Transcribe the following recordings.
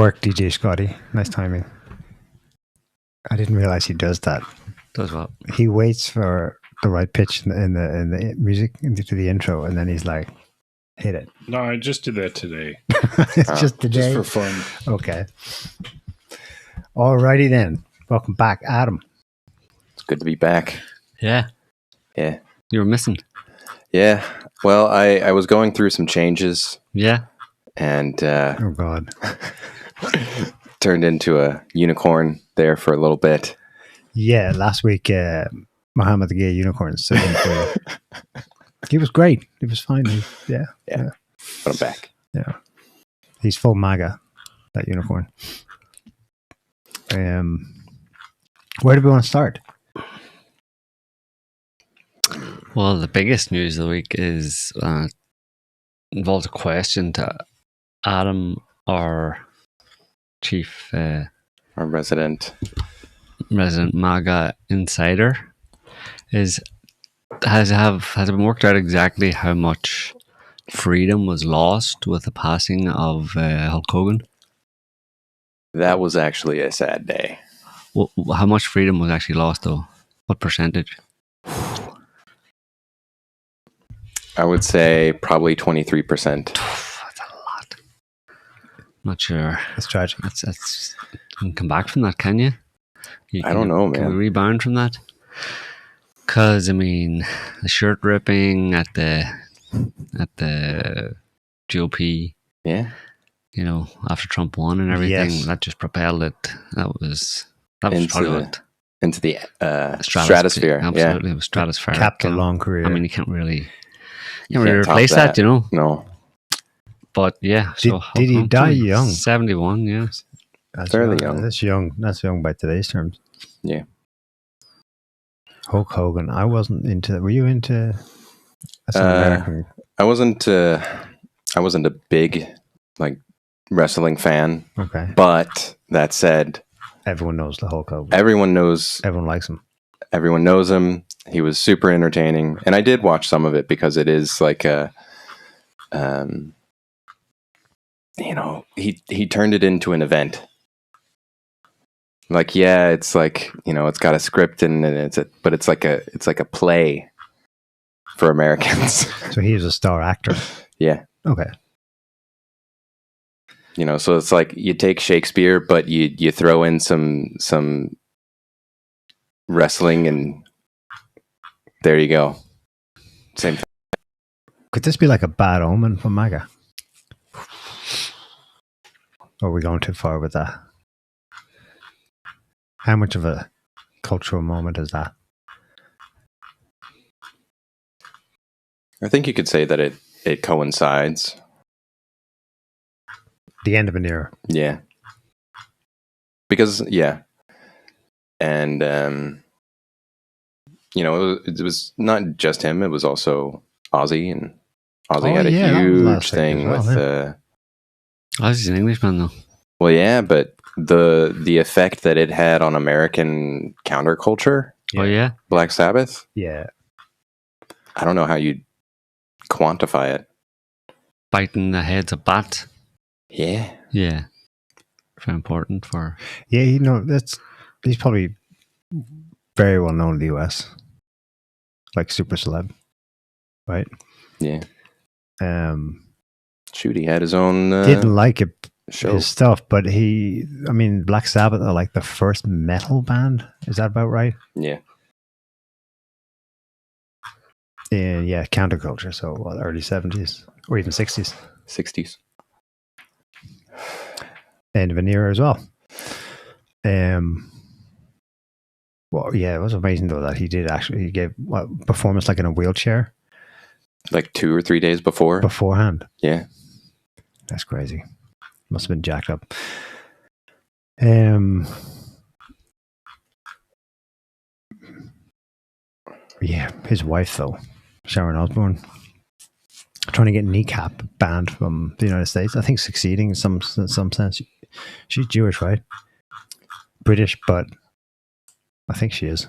work, DJ Scotty. Nice timing. I didn't realize he does that. Does what? He waits for the right pitch in the music into the intro, and then he's like, hit it. No, I just did that today. It's just today? Just for fun. Okay. Alrighty then. Welcome back, Adam. It's good to be back. Yeah. Yeah. You were missing. Yeah. Well, I was going through some changes. Yeah. And oh God. turned into a unicorn there for a little bit. Yeah, last week Muhammad the Gay Unicorn stood in for he was great. He was fine. Yeah. But I'm back. Yeah. He's full MAGA, that unicorn. Where do we want to start? Well, the biggest news of the week is involves a question to Adam, our chief Our resident MAGA insider, has it been worked out exactly how much freedom was lost with the passing of Hulk Hogan? That was actually a sad day. Well, how much freedom was actually lost, though? What percentage? I would say probably 23%. That's a lot. Not sure. That's tragic. That's you can come back from that, can you? I don't know, Can man. we rebound from that? Because I mean, the shirt ripping at the GOP. Yeah. You know, after Trump won and everything, Yes. that just propelled it. That was Into probably what into the stratosphere. Absolutely, it was stratospheric. Capped a you know. long career. I mean, you can't really Can't top replace that, you know. No. But yeah, Did he die young? 71, yeah. That's fairly young. That's young. That's young by today's terms. Yeah. Hulk Hogan. I wasn't into. Were you into? American. I wasn't a big like wrestling fan, Okay. but that said, Everyone knows the Hulk Hogan. everyone knows Everyone likes him. He was super entertaining, and I did watch some of it because it is like a he turned it into an event. Like, yeah, it's like, it's got a script and but it's like a play for Americans. So he is a star actor. Yeah. Okay. So it's like you take Shakespeare, but you throw in some wrestling, and there you go. Same thing. Could this be like a bad omen for MAGA? Or are we going too far with that? How much of a cultural moment is that? I think you could say that it coincides. The end of an era. Yeah. Because, yeah. And, it was not just him. It was also Ozzy. And Ozzy had a huge thing with... Ozzy's an Englishman, though. Well, yeah, but the effect that it had on American counterculture... Oh, yeah? Black Sabbath? Yeah. I don't know how you'd quantify it. Biting the heads of bats. Yeah. Yeah. Very important for... Yeah, he's probably very well known in the US. Like super celeb. Right? Yeah. He Shoot, he had his own didn't like it, show. his stuff, but Black Sabbath are like the first metal band. Is that about right? Yeah. And yeah, counterculture. So early 70s or even 60s. 60s. End of an era as well. Well, yeah, it was amazing though that he gave performance like in a wheelchair. Like 2 or 3 days beforehand. Yeah. That's crazy. Must have been jacked up. Yeah, his wife though, Sharon Osbourne, trying to get kneecap banned from the United States. I think succeeding in some sense. She's Jewish, right? British, but I think she is.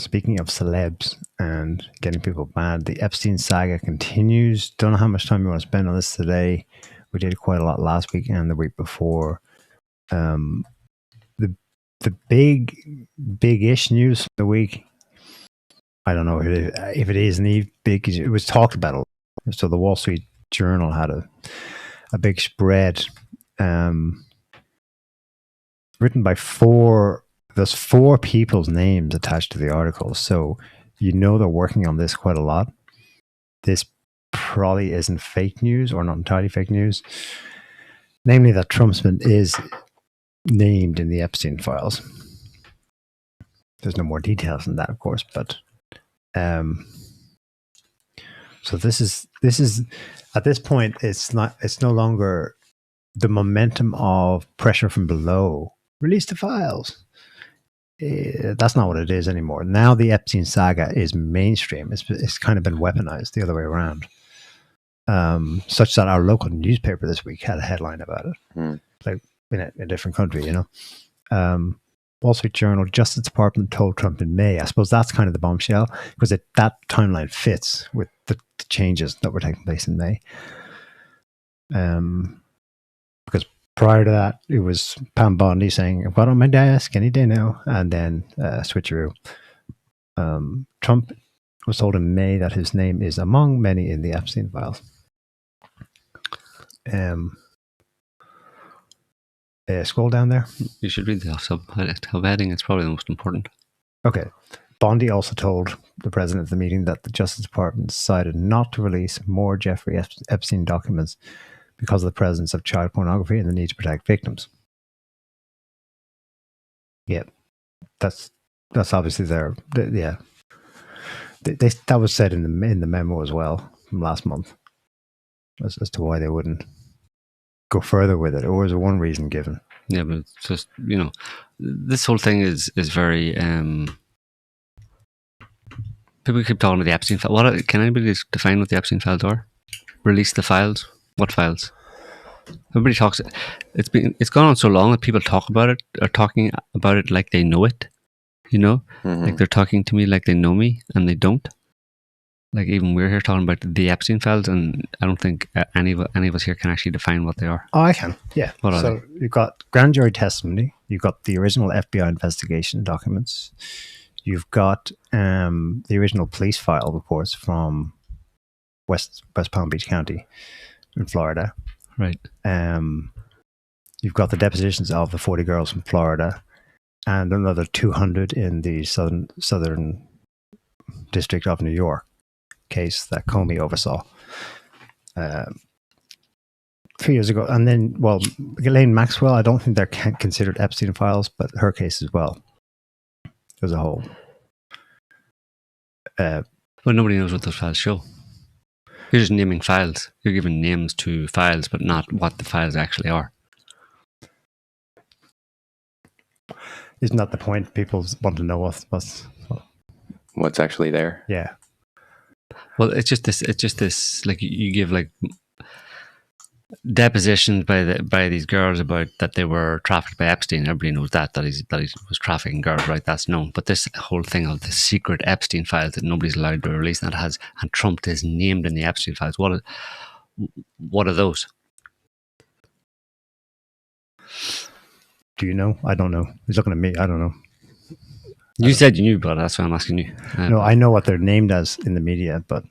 speaking of celebs and getting people banned, the Epstein Saga continues. Don't know how much time you want to spend on this today. We did quite a lot last week and the week before. The big-ish news for the week, I don't know if it is big. It was talked about a lot. So the Wall Street Journal had a big spread written by there's 4 people's names attached to the article. So they're working on this quite a lot. This probably isn't fake news, or not entirely fake news. Namely that Trumpsman is named in the Epstein Files. There's no more details than that, of course, but so this is at this point it's no longer the momentum of pressure from below. Release the files. That's not what it is anymore. Now the Epstein Saga is mainstream. It's kind of been weaponized the other way around, such that our local newspaper this week had a headline about it, like in a different country, Wall Street Journal, Justice Department told Trump in May. I suppose that's kind of the bombshell, because that timeline fits with the changes that were taking place in May. Because prior to that, it was Pam Bondi saying, "I've got it on my desk any day now," and then switcheroo. Trump was told in May that his name is among many in the Epstein Files. Scroll down there. You should read the subheading. It's probably the most important. Okay. Bondi also told the president at the meeting that the Justice Department decided not to release more Jeffrey Epstein documents because of the presence of child pornography and the need to protect victims. Yeah, that's obviously there. Yeah, that was said in the memo as well from last month, as to why they wouldn't go further with it, or was there one reason given? Yeah, but it's just, this whole thing is very people keep talking about the Epstein files. Can anybody define what the Epstein files are? Release the files. What files? Everybody talks. It's gone on so long that people talk about it, are talking about it like they know it. Like they're talking to me like they know me, and they don't. Like, even we're here talking about the Epstein Files, and I don't think any of us here can actually define what they are. Oh, I can. Yeah. What are they? You've got grand jury testimony. You've got the original FBI investigation documents. You've got the original police file reports from West Palm Beach County in Florida. Right. You've got the depositions of the 40 girls from Florida, and another 200 in the southern district of New York case that Comey oversaw 3 years ago. And then, Ghislaine Maxwell, I don't think they're considered Epstein files, but her case as well. There's a whole. Well, nobody knows what those files show. You're just naming files. You're giving names to files, but not what the files actually are. Isn't that the point? People want to know what's actually there. Yeah. Well, it's just this. Like, you give like depositions by these girls about that they were trafficked by Epstein. Everybody knows that he was trafficking girls, right? That's known. But this whole thing of the secret Epstein files that nobody's allowed to release, and Trump is named in the Epstein files. What are those? Do you know? I don't know. He's looking at me. I don't know. You said you knew, but that's why I'm asking you. No, I know what they're named as in the media, but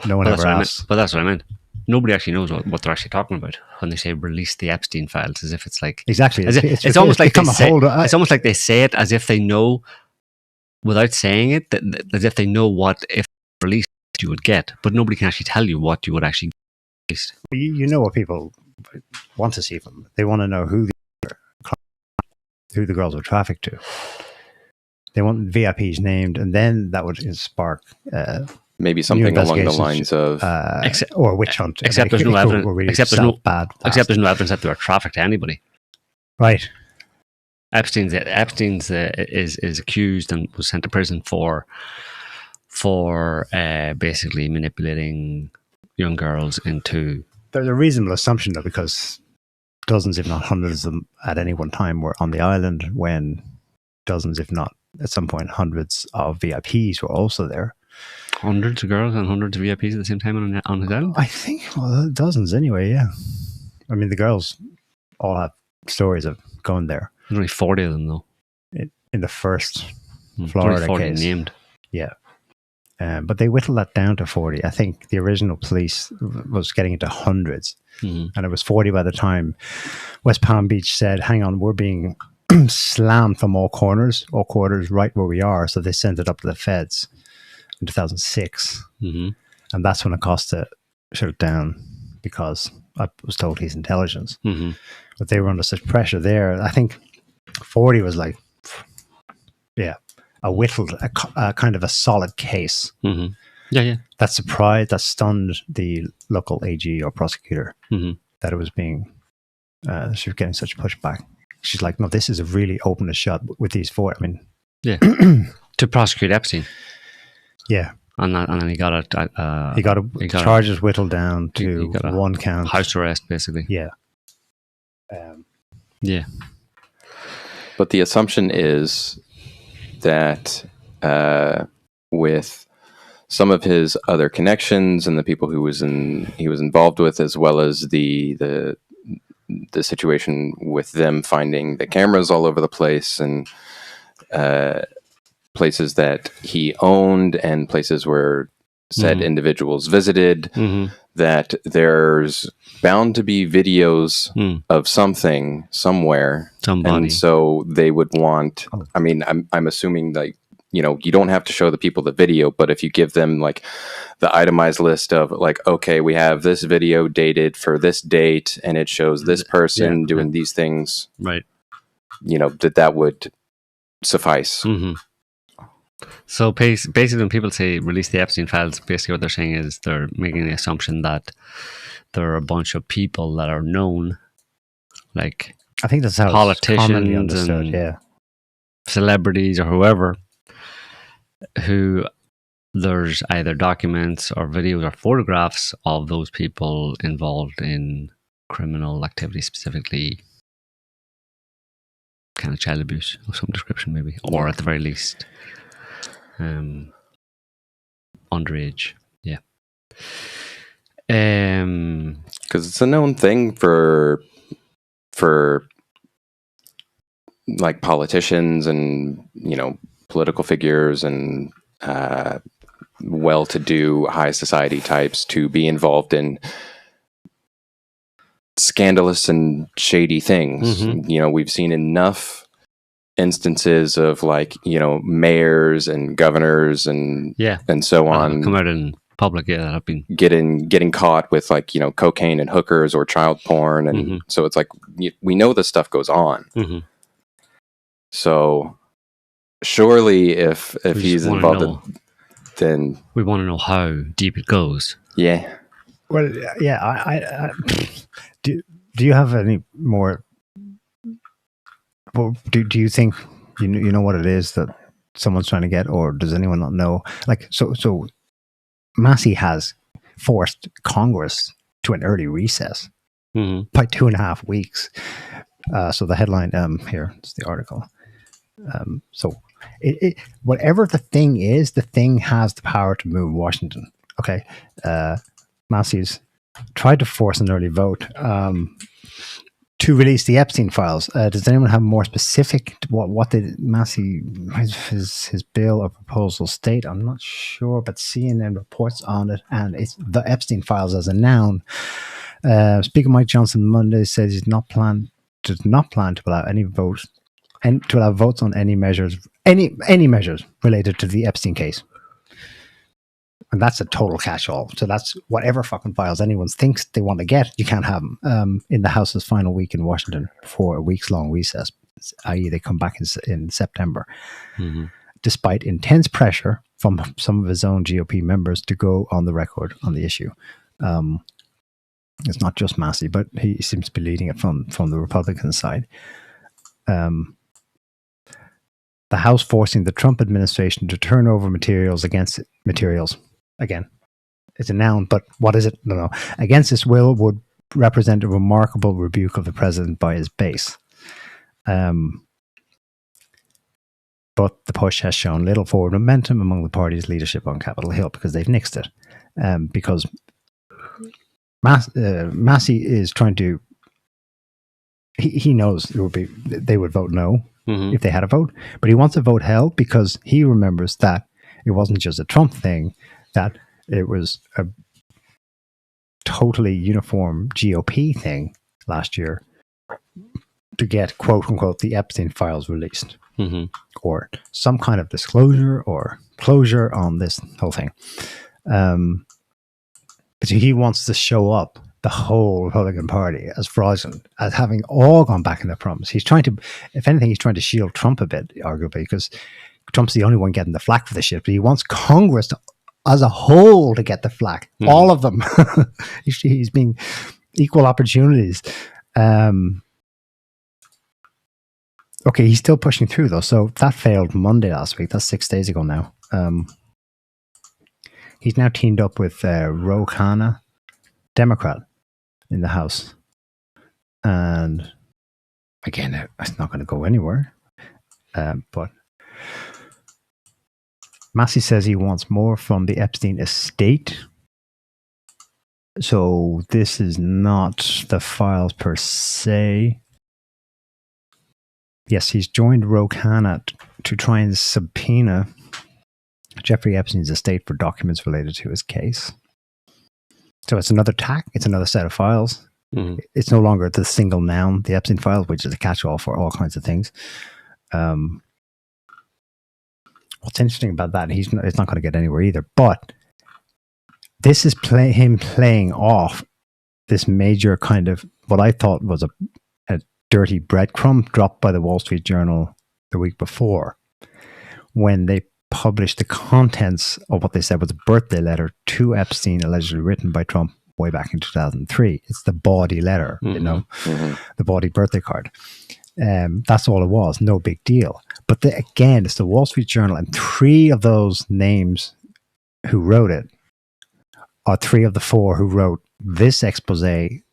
no one ever asks. But that's what I meant. Nobody actually knows what they're actually talking about when they say release the Epstein files, as if it's like exactly. It's almost like it's almost like they say it as if they know without saying it, as if they know what if released you would get, but nobody can actually tell you what you would actually get. You know what people want to see from them. They want to know who the girls were trafficked to. They want VIPs named, and then that would spark maybe something along the lines of or witch hunt. Except there's no evidence. Except there's no evidence that they were trafficked to anybody. Right. Epstein's is accused and was sent to prison for basically manipulating young girls into. There's a reasonable assumption though, because dozens, if not hundreds of them at any one time were on the island when dozens, if not at some point, hundreds of VIPs were also there. Hundreds of girls and hundreds of VIPs at the same time on his island? I think, well, dozens anyway, yeah. I mean, the girls all have stories of going there. There's only 40 of them, though. In the first There's Florida only 40 case. named. Yeah. But they whittled that down to 40. I think the original police was getting into hundreds. Mm-hmm. And it was 40 by the time West Palm Beach said, hang on, we're being slammed from all quarters right where we are. So they sent it up to the feds in 2006. Mm-hmm. And that's when Acosta shut it down, because I was told he's intelligence. Mm-hmm. But they were under such pressure there. I think 40 was like, yeah, a whittled, a kind of a solid case. Mm-hmm. Yeah. That surprised, that stunned the local AG or prosecutor Mm-hmm. that it was being, she was getting such pushback. She's like, no, this is a really open and shut with these four. I mean, Yeah. To prosecute Epstein. yeah. And then he got He got charges whittled down he to got a one count. house arrest, basically. Yeah. Yeah. But the assumption is that with some of his other connections and the people he was involved with, as well as the situation with them finding the cameras all over the place and places that he owned and places where said individuals visited, Mm-hmm. that there's bound to be videos of something somewhere. Somebody. And so they would want, I mean, I'm assuming, like, you know, you don't have to show the people the video, but if you give them like the itemized list of like, okay, we have this video dated for this date and it shows this person doing these things, Right. you know, that would suffice. Mm-hmm. So basically, when people say release the Epstein Files, basically what they're saying is they're making the assumption that there are a bunch of people that are known, like I think that's how politicians it's commonly understood, and yeah. celebrities or whoever, who there's either documents or videos or photographs of those people involved in criminal activity, specifically kind of child abuse of some description, maybe, or at the very least underage. Yeah. Because it's a known thing for like politicians and, you know, political figures and well-to-do high society types to be involved in scandalous and shady things. You know, we've seen enough instances of, like, you know, mayors and governors and so on come out in public, that have been getting caught with, like, you know, cocaine and hookers or child porn, and so it's like we know this stuff goes on. So surely if he's involved, then we want to know how deep it goes. Yeah. Well, yeah. I do you have any more? Well, do you think you know what it is that someone's trying to get, or does anyone not know? Like, so Massey has forced Congress to an early recess by 2.5 weeks. So the headline here is the article. So whatever the thing is, the thing has the power to move Washington. Okay, Massey's tried to force an early vote to release the Epstein Files. Does anyone have more specific what did Massey his bill or proposal state? I'm not sure, but CNN reports on it, and it's the Epstein Files as a noun. Speaker Mike Johnson Monday says he does not plan to allow any votes and to allow votes on any measures related to the Epstein case. And that's a total catch-all. So that's whatever fucking files anyone thinks they want to get, you can't have them in the House's final week in Washington before a weeks-long recess, i.e. they come back in September. Despite intense pressure from some of his own GOP members to go on the record on the issue. It's not just Massey, but he seems to be leading it from the Republican side. The House forcing the Trump administration to turn over materials. Again, it's a noun, but what is it? No. Against his will would represent a remarkable rebuke of the president by his base. But the push has shown little forward momentum among the party's leadership on Capitol Hill because they've nixed it. Because Massey is trying to. He knows they would vote no if they had a vote, but he wants a vote held because he remembers that it wasn't just a Trump thing, that it was a totally uniform GOP thing last year to get, quote unquote, the Epstein Files released or some kind of disclosure or closure on this whole thing. But he wants to show up the whole Republican Party as fraudulent, as having all gone back in their promise. He's trying to, if anything, he's trying to shield Trump a bit, arguably, because Trump's the only one getting the flack for this shit, but he wants Congress to, as a whole, to get the flack. All of them. He's being equal opportunities. Okay, he's still pushing through, though. So that failed Monday last week. That's 6 days ago now. He's now teamed up with Ro Khanna, Democrat, in the House. And again, it's not going to go anywhere. But Massey says he wants more from the Epstein estate. So this is not the files per se. Yes, he's joined Ro Khanna to try and subpoena Jeffrey Epstein's estate for documents related to his case. So it's another tack. It's another set of files. It's no longer the single noun, the Epstein files, which is a catch-all for all kinds of things. What's interesting about that, it's not going to get anywhere either. But this is him playing off this major kind of what I thought was a dirty breadcrumb dropped by the Wall Street Journal the week before, when they published the contents of what they said was a birthday letter to Epstein, allegedly written by Trump way back in 2003. It's the bawdy letter, the bawdy birthday card. That's all it was. No big deal. But again, it's the Wall Street Journal, and 3 of those names who wrote it are 3 of the 4 who wrote this expose,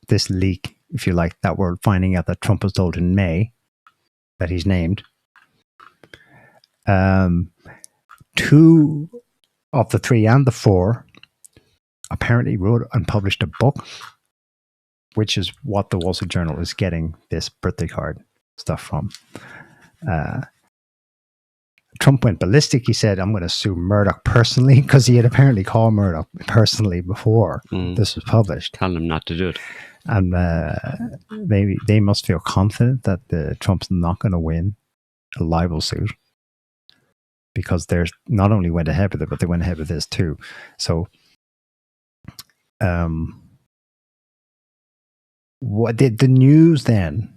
this leak, if you like, that we're finding out that Trump was told in May that he's named. 2 of the 3 and the 4 apparently wrote and published a book, which is what the Wall Street Journal is getting this birthday card stuff from. Trump went ballistic. He said, I'm going to sue Murdoch personally, because he had apparently called Murdoch personally before this was published. Telling him not to do it. And they must feel confident that Trump's not going to win a libel suit, because they're not only went ahead with it, but they went ahead with this too. So, what did the news then?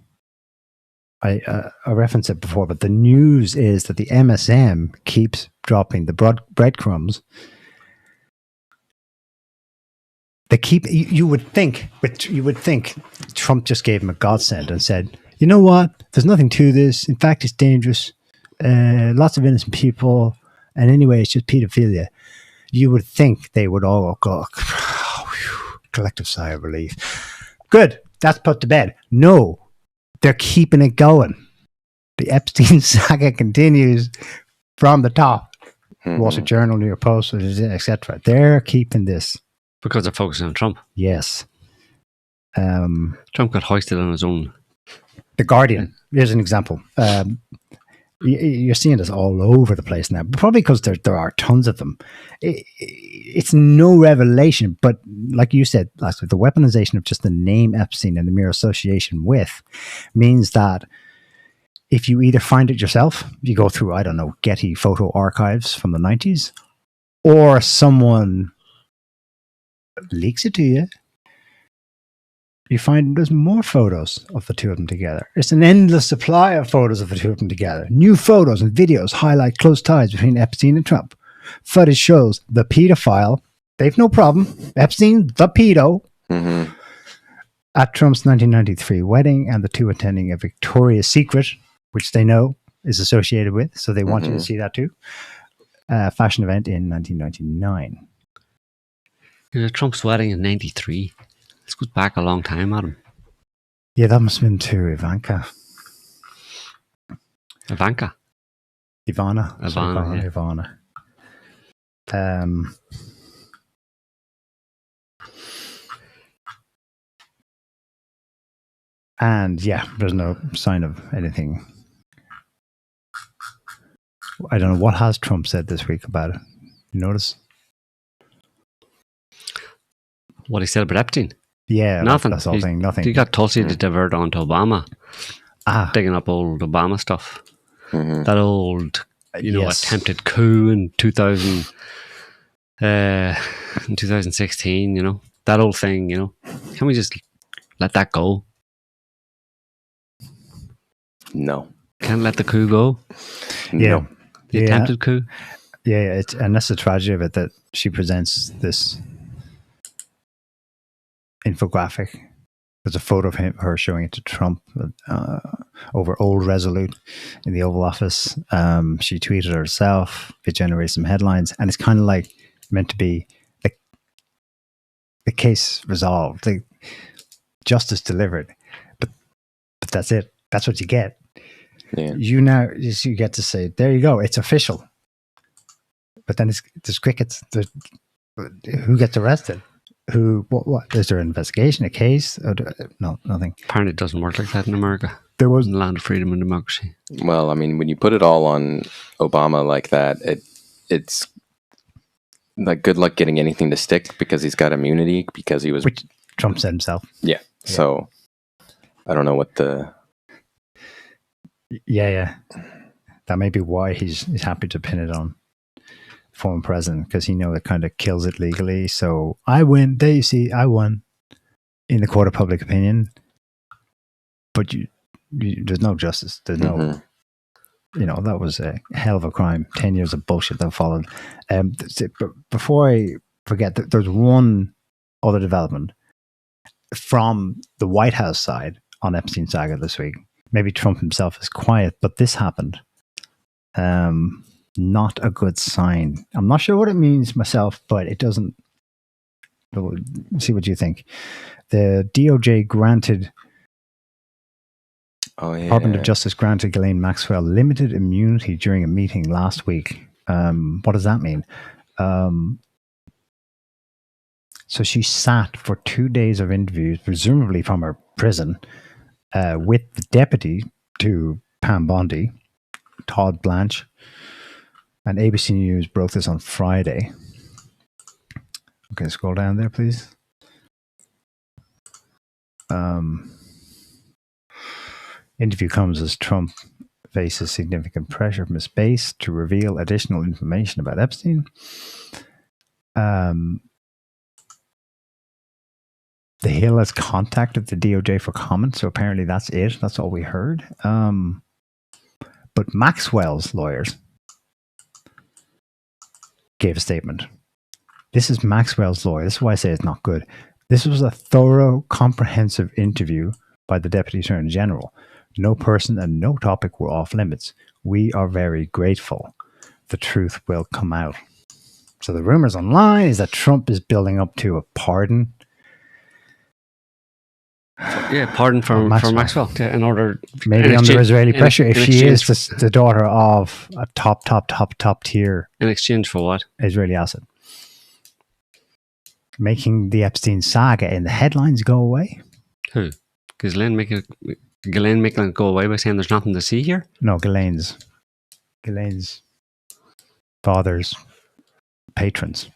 I referenced it before, but the news is that the MSM keeps dropping the breadcrumbs. They keep. You would think Trump just gave him a godsend and said, "You know what? There's nothing to this. In fact, it's dangerous. Lots of innocent people, and anyway, it's just pedophilia." You would think they would all go, collective sigh of relief. Good, that's put to bed. No, they're keeping it going. The Epstein Saga continues from the top. Wall Street Journal, New York Post, etc. They're keeping this. Because they're focusing on Trump. Yes. Trump got hoisted on his own. The Guardian, here's an example. You're seeing this all over the place now, probably because there are tons of them. It's no revelation, but like you said last week, the weaponization of just the name Epstein and the mere association with means that if you either find it yourself, you go through, I don't know, Getty photo archives from the 90s, or someone leaks it to you, you find there's more photos of the two of them together. It's an endless supply of photos of the two of them together. New photos and videos highlight close ties between Epstein and Trump. Footage shows the pedophile, they've no problem, Epstein, the pedo, at Trump's 1993 wedding, and the two attending a Victoria's Secret, which they know is associated with, so they want you to see that too, fashion event in 1999. Trump's wedding in 93. This goes back a long time, Adam. Yeah, that must have been to Ivanka. Ivanka? Ivana. Ivana, yeah. Ivana. And yeah, there's no sign of anything. I don't know what has Trump said this week about it. You notice? What he said about Epstein? Yeah, Nothing. That's the whole thing. Nothing. He got Tulsi to divert onto Obama, digging up old Obama stuff. Mhm. That old, attempted coup in 2016. That old thing. Can we just let that go? No. Can't let the coup go. Yeah. No. The attempted coup. Yeah, and that's the tragedy of it, that she presents this infographic. There's a photo of her showing it to Trump over Old Resolute in the Oval Office. She tweeted herself. It generated some headlines, and it's kind of like meant to be the case resolved, the justice delivered. But that's it. That's what you get. Yeah. You get to say, there you go, it's official. But then there's crickets. Who gets arrested? What? Is there an investigation, a case? No, nothing. Apparently it doesn't work like that in America. There was In the land of freedom and democracy. Well, I mean, when you put it all on Obama like that, it's like good luck getting anything to stick, because he's got immunity, because he was... Which Trump said himself. Yeah. So I don't know what the... Yeah. That may be why he's happy to pin it on former president, because he knows it kind of kills it legally. So I win. There you see, I won in the court of public opinion. But there's no justice. There's no, that was a hell of a crime. 10 years of bullshit that followed. But before I forget, there's one other development from the White House side on Epstein Saga this week. Maybe Trump himself is quiet, but this happened. Not a good sign. I'm not sure what it means myself, but it doesn't. See what you think. The DOJ granted, Department of Justice granted Ghislaine Maxwell limited immunity during a meeting last week. What does that mean? So she sat for 2 days of interviews, presumably from her prison, with the deputy to Pam Bondi, Todd Blanche. And ABC News broke this on Friday. Okay, scroll down there, please. Interview comes as Trump faces significant pressure from his base to reveal additional information about Epstein. The Hill has contacted the DOJ for comment, so apparently that's it. That's all we heard. But Maxwell's lawyers gave a statement. This is Maxwell's lawyer. This is why I say it's not good. This was a thorough, comprehensive interview by the Deputy Attorney General. No person and no topic were off limits. We are very grateful. The truth will come out. So the rumors online is that Trump is building up to a pardon. Yeah, pardon for Maxwell. Yeah, in order, maybe under Israeli pressure, if she is the daughter of a top tier. In exchange for what? Israeli asset. Making the Epstein Saga in the headlines go away. Who? Ghislaine making it go away by saying there's nothing to see here? No, Ghislaine's father's patrons.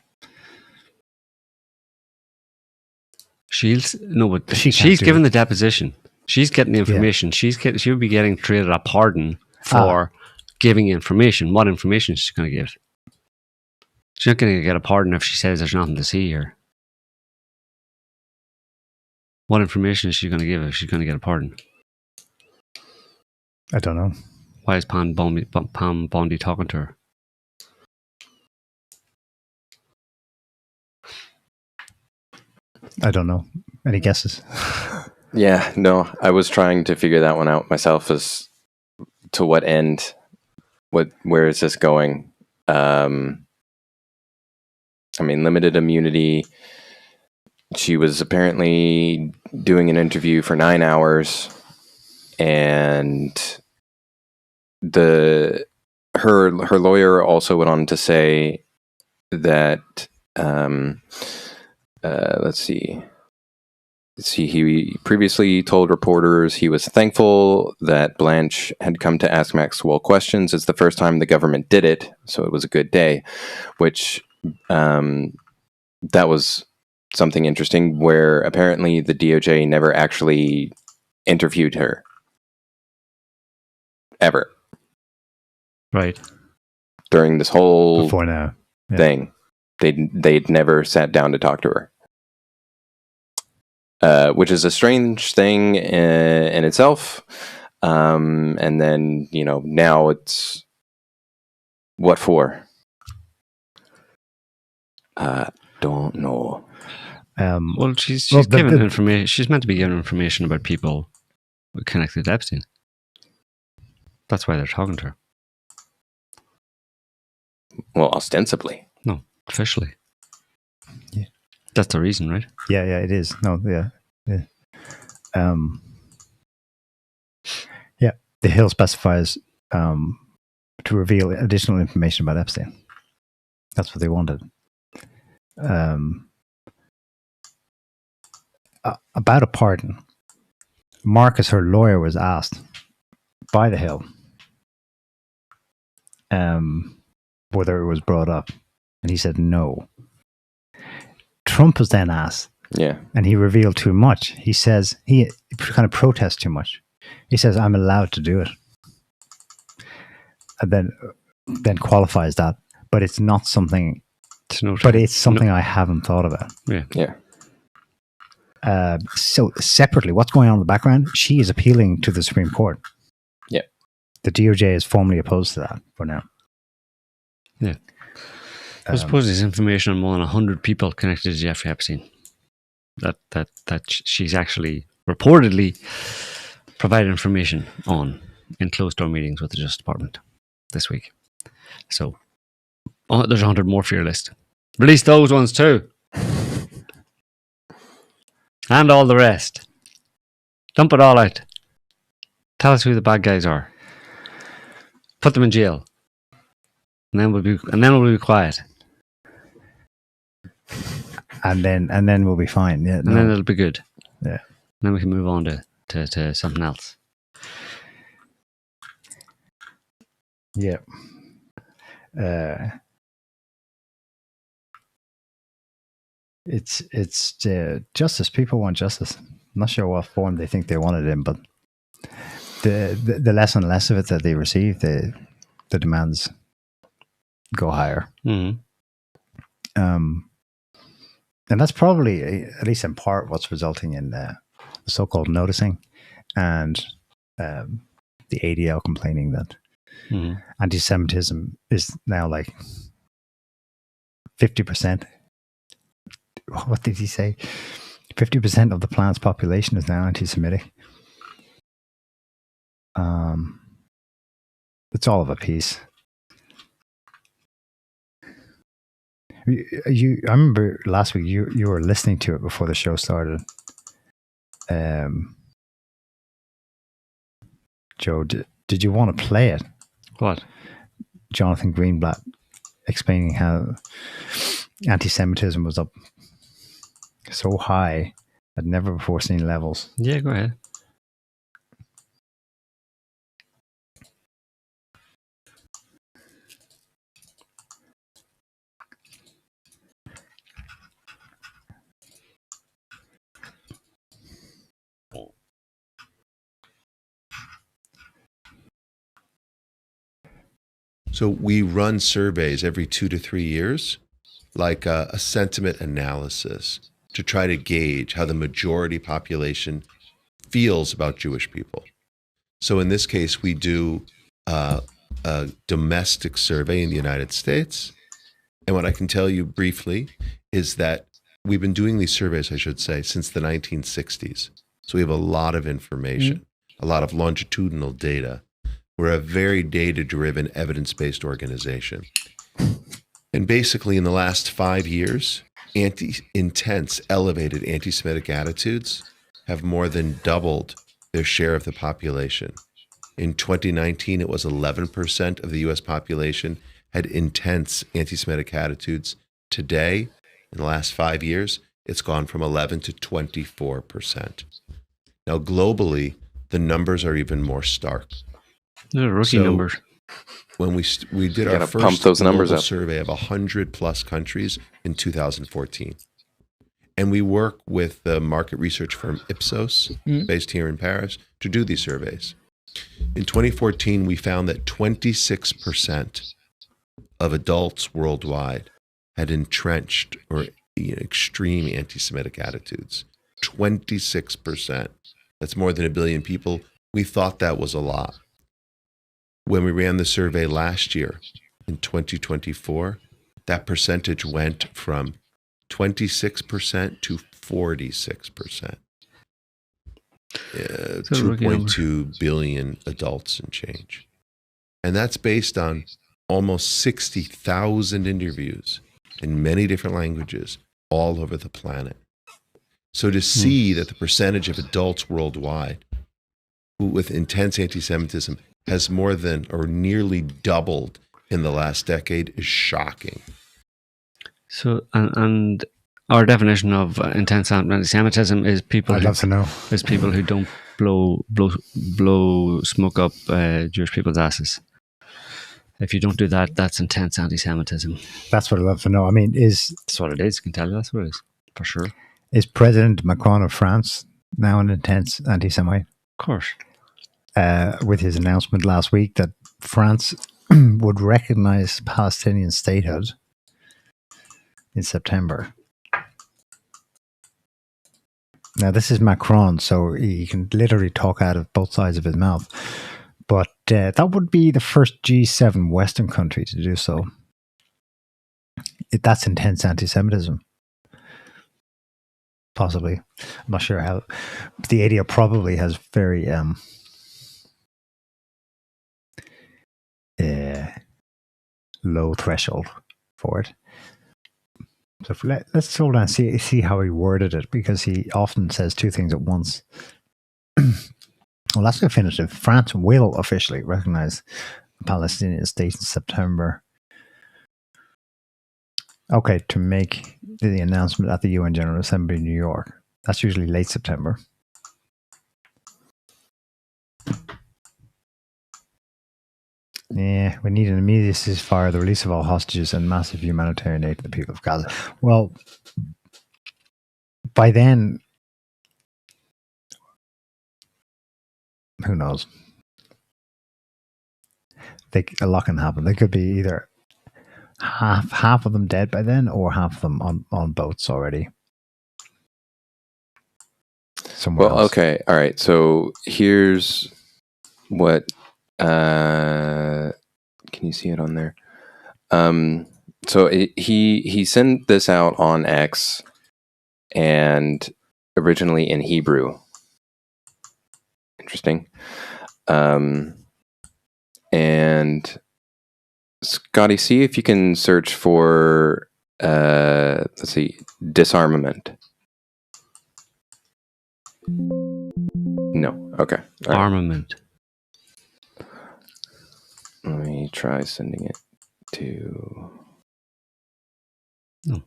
She's given the deposition. She's getting the information. Yeah. She'll be getting treated a pardon for giving information. What information is she going to give? She's not going to get a pardon if she says there's nothing to see here. What information is she going to give if she's going to get a pardon? I don't know. Why is Pam Bondi talking to her? I don't know. Any guesses? Yeah, no. I was trying to figure that one out myself, as to what end. Where is this going? I mean, limited immunity. She was apparently doing an interview for 9 hours, and her lawyer also went on to say that let's see. He previously told reporters he was thankful that Blanche had come to ask Maxwell questions. It's the first time the government did it, so it was a good day. Which that was something interesting, where apparently the DOJ never actually interviewed her ever. Right. During this whole Before now. Yeah. thing. They'd never sat down to talk to her. Which is a strange thing in itself. And then, now it's what for? Don't know. Well, she's Well, given information. She's meant to be given information about people connected to Epstein. That's why they're talking to her. Well, ostensibly. No, officially. Yeah. That's the reason, right? Yeah, it is. No, yeah. Yeah, the Hill specifies to reveal additional information about Epstein. That's what they wanted. About a pardon, Marcus, her lawyer, was asked by the Hill whether it was brought up, and he said no. Trump was then asked, and he revealed too much. He says he kind of protests too much. He says, "I'm allowed to do it," and then qualifies that, but it's not something. It's something I haven't thought about. Yeah. So separately, what's going on in the background? She is appealing to the Supreme Court. Yeah. The DOJ is formally opposed to that for now. Yeah. I suppose there's information on more than 100 people connected to Jeffrey Epstein that she's actually reportedly provided information on in closed-door meetings with the Justice Department this week. So there's 100 more for your list. Release those ones too. And all the rest. Dump it all out. Tell us who the bad guys are. Put them in jail. And then we'll be quiet. And then we'll be fine. Yeah. And then it'll be good. Yeah. And then we can move on to something else. Yeah. It's justice. People want justice. I'm not sure what form they think they want it in, but the less and less of it that they receive, the demands go higher. Mm-hmm. And that's probably, at least in part, what's resulting in the so-called noticing and the ADL complaining that anti-Semitism is now like 50%. What did he say? 50% of the planet's population is now anti-Semitic. It's all of a piece. I remember last week you were listening to it before the show started. Joe, did you want to play it? What? Jonathan Greenblatt explaining how anti-Semitism was up so high at never before seen levels. Yeah, go ahead. So we run surveys every 2 to 3 years, like a sentiment analysis to try to gauge how the majority population feels about Jewish people. So in this case, we do a domestic survey in the United States. And what I can tell you briefly is that we've been doing these surveys, I should say, since the 1960s. So we have a lot of information, a lot of longitudinal data. We're a very data-driven, evidence-based organization. And basically, in the last 5 years, intense, elevated anti-Semitic attitudes have more than doubled their share of the population. In 2019, it was 11% of the US population had intense anti-Semitic attitudes. Today, in the last 5 years, it's gone from 11 to 24%. Now, globally, the numbers are even more stark. They're rookie numbers. When we did our Gotta first pump those numbers global up. survey of 100 plus countries in 2014. And we work with the market research firm Ipsos, based here in Paris, to do these surveys. In 2014, we found that 26% of adults worldwide had entrenched or extreme anti-Semitic attitudes. 26%. That's more than 1 billion people. We thought that was a lot. When we ran the survey last year, in 2024, that percentage went from 26% to 46%. 2.2 billion adults and change. And that's based on almost 60,000 interviews in many different languages all over the planet. So to see that the percentage of adults worldwide who with intense anti-Semitism has more than or nearly doubled in the last decade is shocking. So, and our definition of intense anti-Semitism is people. I'd love to know. Is people who don't blow smoke up Jewish people's asses. If you don't do that, that's intense anti-Semitism. That's what I'd love to know. I mean, That's what it is. I can tell you that's what it is for sure. Is President Macron of France now an intense anti-Semite? Of course. With his announcement last week that France would recognize Palestinian statehood in September. Now, this is Macron, so he can literally talk out of both sides of his mouth. But that would be the first G7 Western country to do so. That's intense anti-Semitism. Possibly. I'm not sure how. The ADO probably has very low threshold for it. So let's hold on and see how he worded it, because he often says two things at once. Well, that's going to finish it. France will officially recognize the Palestinian state in September. Okay, to make the announcement at the UN General Assembly in New York. That's usually late September. Yeah, we need an immediate ceasefire, the release of all hostages, and massive humanitarian aid to the people of Gaza. Well, by then, who knows? A lot can happen. They could be either half of them dead by then, or half of them on boats already. Somewhere else. Okay, all right. So here's what. Can you see it on there? So he sent this out on X, and originally in Hebrew. Interesting. And Scotty, see if you can search for let's see, disarmament. No. Okay. All right. Armament. Let me try sending it to... No.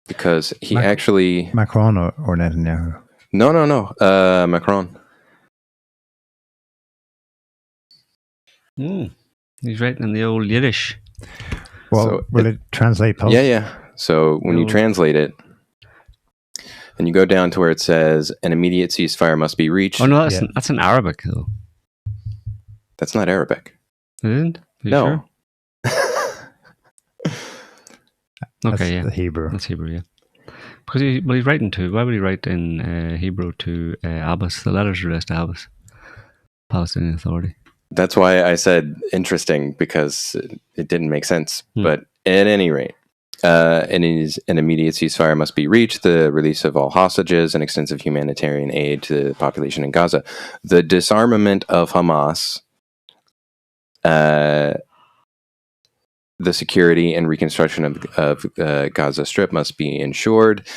Because he actually... Macron or Netanyahu? No. Macron. He's writing in the old Yiddish. Well, So will it translate post? Yeah. So when you translate it, and you go down to where it says, an immediate ceasefire must be reached. Oh, no, that's in Arabic, though. That's not Arabic. It isn't? Are you No. sure? That's Okay, yeah. the Hebrew. That's Hebrew, yeah. Because he's writing to... Why would he write in Hebrew to Abbas? The letters are addressed to Abbas, Palestinian Authority. That's why I said interesting, because it didn't make sense. But at any rate, an immediate ceasefire must be reached, the release of all hostages, and extensive humanitarian aid to the population in Gaza. The disarmament of Hamas, the security and reconstruction of Gaza Strip must be ensured.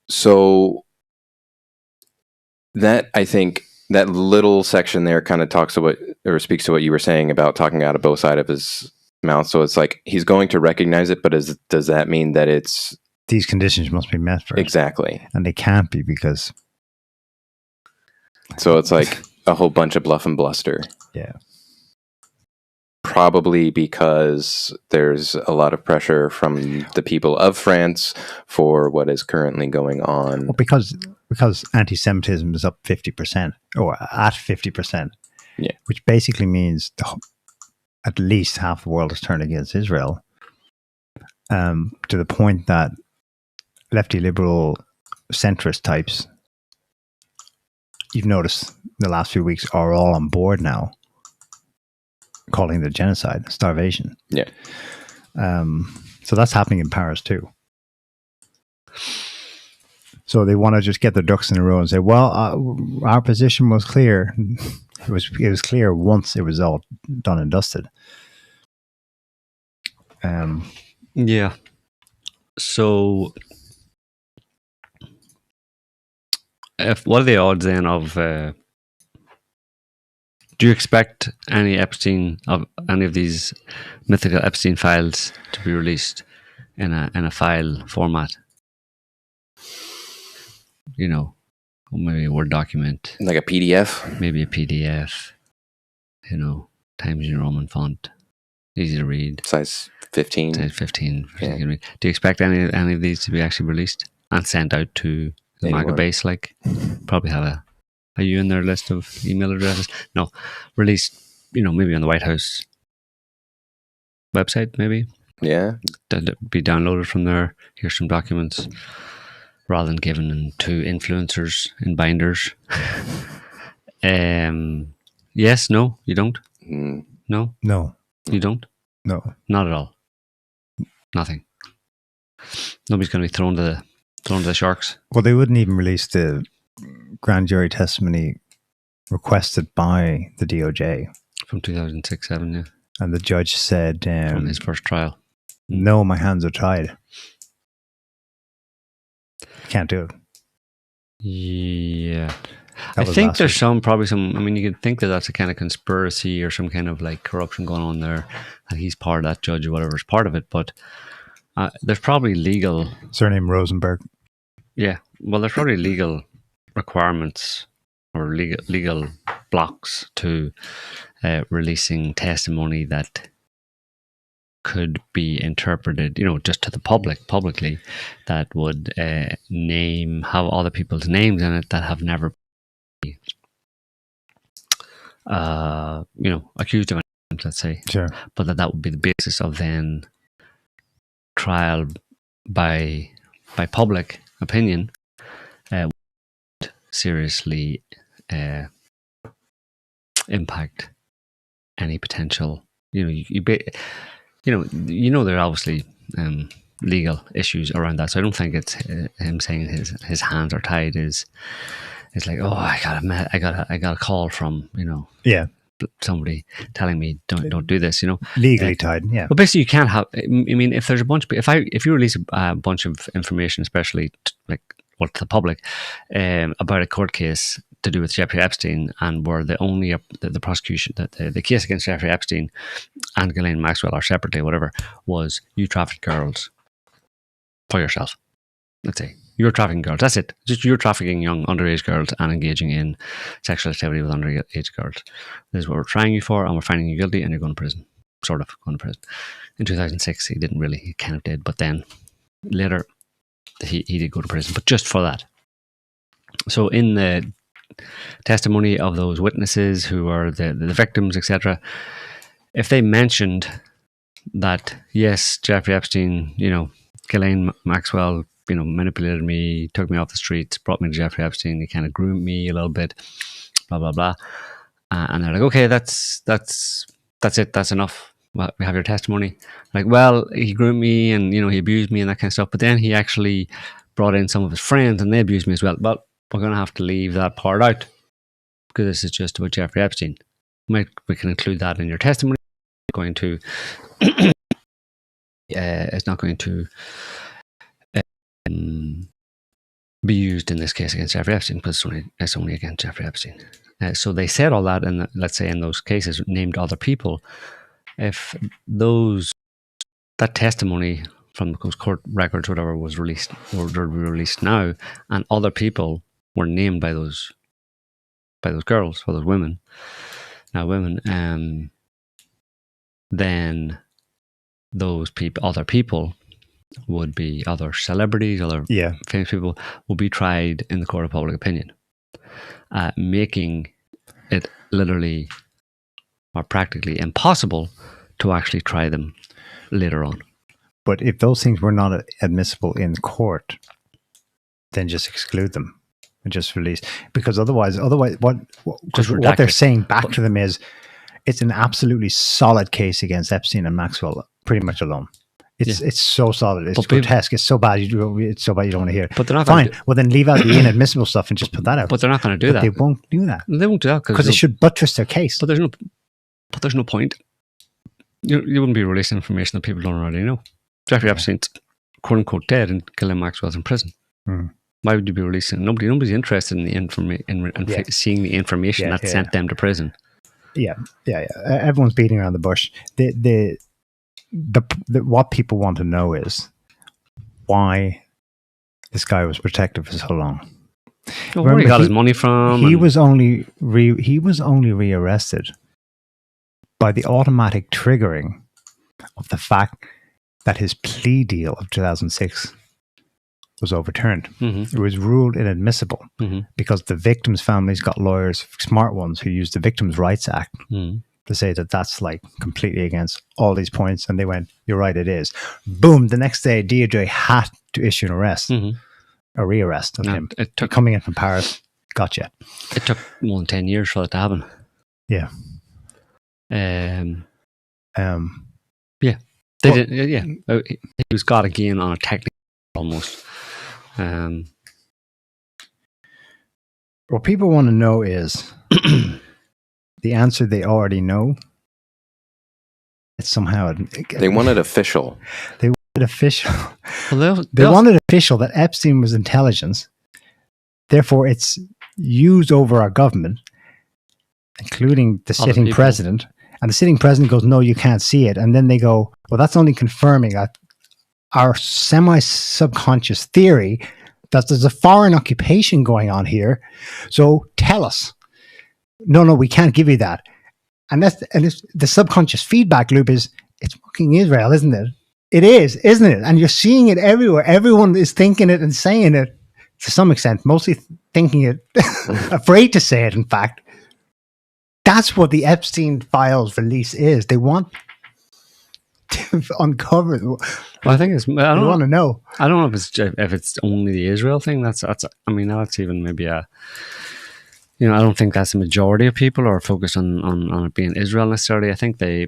So that, I think, that little section there kind of talks about or speaks to what you were saying about talking out of both sides of his mouth. So it's like he's going to recognize it, but does that mean that it's These conditions must be met first. exactly? And they can't be because So it's like a whole bunch of bluff and bluster. Yeah. Probably because there's a lot of pressure from the people of France for what is currently going on. Well, because anti-Semitism is up 50% or at 50%. Yeah. Which basically means at least half the world has turned against Israel. To the point that lefty liberal centrist types, you've noticed in the last few weeks, are all on board now, calling the genocide starvation. Yeah. So that's happening in Paris too. So they want to just get their ducks in a row and say, well, our position was clear. It was clear once it was all done and dusted. Yeah. So, what are the odds then of? Do you expect any of these mythical Epstein files to be released in a file format? You know, maybe a Word document, Like a PDF? maybe a PDF. You know, Times New Roman font, easy to read. Size 15. Size 15. Yeah. You can read. Do you expect any of these to be actually released and sent out to the Anyone. MAGA base? Like, probably have a. Are you in their list of email addresses? No, released. You know, maybe on the White House website, maybe Yeah. be downloaded from there. Here's some documents, rather than given to influencers in binders. Yes, no, you don't. Mm. No, No, you don't. no. Not at all. Nothing. Nobody's going to be thrown to the sharks. Well, they wouldn't even release the grand jury testimony requested by the DOJ. From 2006-7, yeah. And the judge said, From his first trial. no, my hands are tied. Can't do it. Yeah. That I was think last there's week. probably some, I mean, you could think that that's a kind of conspiracy or some kind of like corruption going on there, and he's part of that judge or whatever is part of it, but there's probably legal, Surname Rosenberg. yeah, well, there's probably legal requirements or legal blocks to releasing testimony that could be interpreted, you know, just to the publicly, that would have other people's names in it that have never been, you know, accused of anything, let's say. Sure. But that would be the basis of then trial by public opinion, would seriously impact any potential, you know, there are obviously legal issues around that. So I don't think it's him saying his hands are tied is like, oh, I got a call from, you know, Yeah. somebody telling me don't do this, you know. Legally tied. Yeah. But basically, you can't have. I mean, if there's a bunch of if you release a bunch of information, especially to the public, about a court case to do with Jeffrey Epstein, and where the prosecution, the case against Jeffrey Epstein and Ghislaine Maxwell, or separately, whatever, was you trafficked girls for yourself. Let's say you're trafficking girls. That's it. Just you're trafficking young underage girls and engaging in sexual activity with underage girls. This is what we're trying you for, and we're finding you guilty, and you're going to prison. Sort of going to prison. In 2006, he didn't really. He kind of did, but then later he did go to prison, but just for that. So in the testimony of those witnesses who are the victims, etc., if they mentioned that, yes, Jeffrey Epstein, you know, Ghislaine Maxwell, you know, manipulated me, took me off the streets, brought me to Jeffrey Epstein, he kind of groomed me a little bit, blah blah blah, and they're like, okay, that's it, that's enough. Well, we have your testimony. Like, well, he groomed me and, you know, he abused me and that kind of stuff, but then he actually brought in some of his friends and they abused me as well. Well, we're going to have to leave that part out because this is just about Jeffrey Epstein. We can include that in your testimony. It's not going to be used in this case against Jeffrey Epstein, because it's only against Jeffrey Epstein. So they said all that, and let's say in those cases named other people. If that testimony from those court records, whatever, was released or will be released now, and other people were named by those girls or those women, then those other people would be other celebrities, other famous people, will be tried in the court of public opinion, making it literally or practically impossible to actually try them later on. But if those things were not admissible in court, then just exclude them and just release. Because otherwise, what they're saying back to them is, it's an absolutely solid case against Epstein and Maxwell, pretty much alone. It's so solid. It's grotesque. It's so bad. It's so bad you don't want to hear it. But they're not fine. Well, then leave out the inadmissible stuff and just put that out. But they're not going to do that. They won't do that. They won't do that because they should buttress their case. But there's no point. You wouldn't be releasing information that people don't already know. Jeffrey Epstein's quote unquote dead, and Ghislaine Maxwell's in prison. Why would you be releasing? Nobody's interested in the information, seeing the information that sent them to prison. Yeah. Everyone's beating around the bush. What people want to know is why this guy was protected for so long. Well, where he got his money from? He was only rearrested by the automatic triggering of the fact that his plea deal of 2006 was overturned. It was ruled inadmissible because the victims' families got lawyers, smart ones, who used the Victims' Rights Act to say that that's like completely against all these points. And they went, "You're right, it is." Boom! The next day, DOJ had to issue an arrest, a rearrest of him. It took coming in from Paris. Gotcha. It took more than 10 years for that to happen. Yeah. They did. Yeah. He was got again on a technical almost. What people want to know is the answer they already know. It's somehow they want it official. They wanted official. Well, they wanted official that Epstein was intelligence. Therefore, it's used over our government, including the sitting president. And the sitting president goes, "No, you can't see it." And then they go, "Well, that's only confirming our semi-subconscious theory that there's a foreign occupation going on here. So tell us." No, we can't give you that. And it's the subconscious feedback loop is, it's fucking Israel, isn't it? It is, isn't it? And you're seeing it everywhere. Everyone is thinking it and saying it to some extent, mostly thinking it, afraid to say it, in fact. That's what the Epstein Files release is. They want to uncover. Well, I think it's. I don't want to know. I don't know if it's only the Israel thing. That's. I mean, that's even maybe a. I don't think that's the majority of people are focused on it being Israel necessarily. I think they're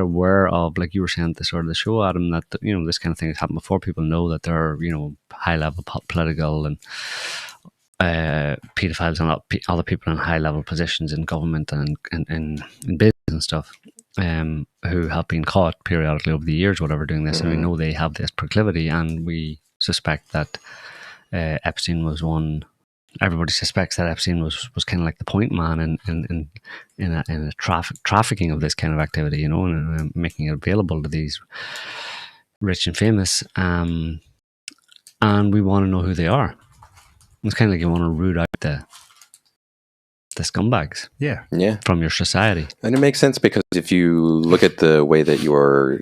aware of, like you were saying at the start of the show, Adam, that this kind of thing has happened before. People know that there are high level political and pedophiles and other people in high level positions in government and in business and stuff, who have been caught periodically over the years, whatever, doing this, and we know they have this proclivity, and we suspect that Epstein was one. Everybody suspects that Epstein was kind of like the point man in a trafficking of this kind of activity, and making it available to these rich and famous, and we want to know who they are. It's kind of like you want to root out the scumbags, from your society. And it makes sense because if you look at the way that you're,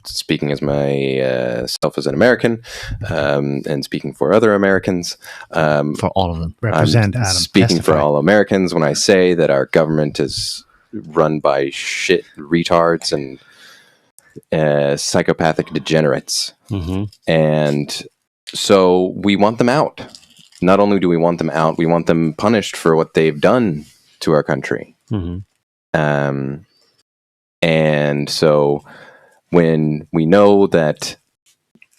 speaking as myself as an American, and speaking for other Americans, for all of them, represent Adam. Speaking for all Americans, when I say that our government is run by shit retards and psychopathic degenerates, and so we want them out. Not only do we want them out, we want them punished for what they've done to our country. And so when we know that,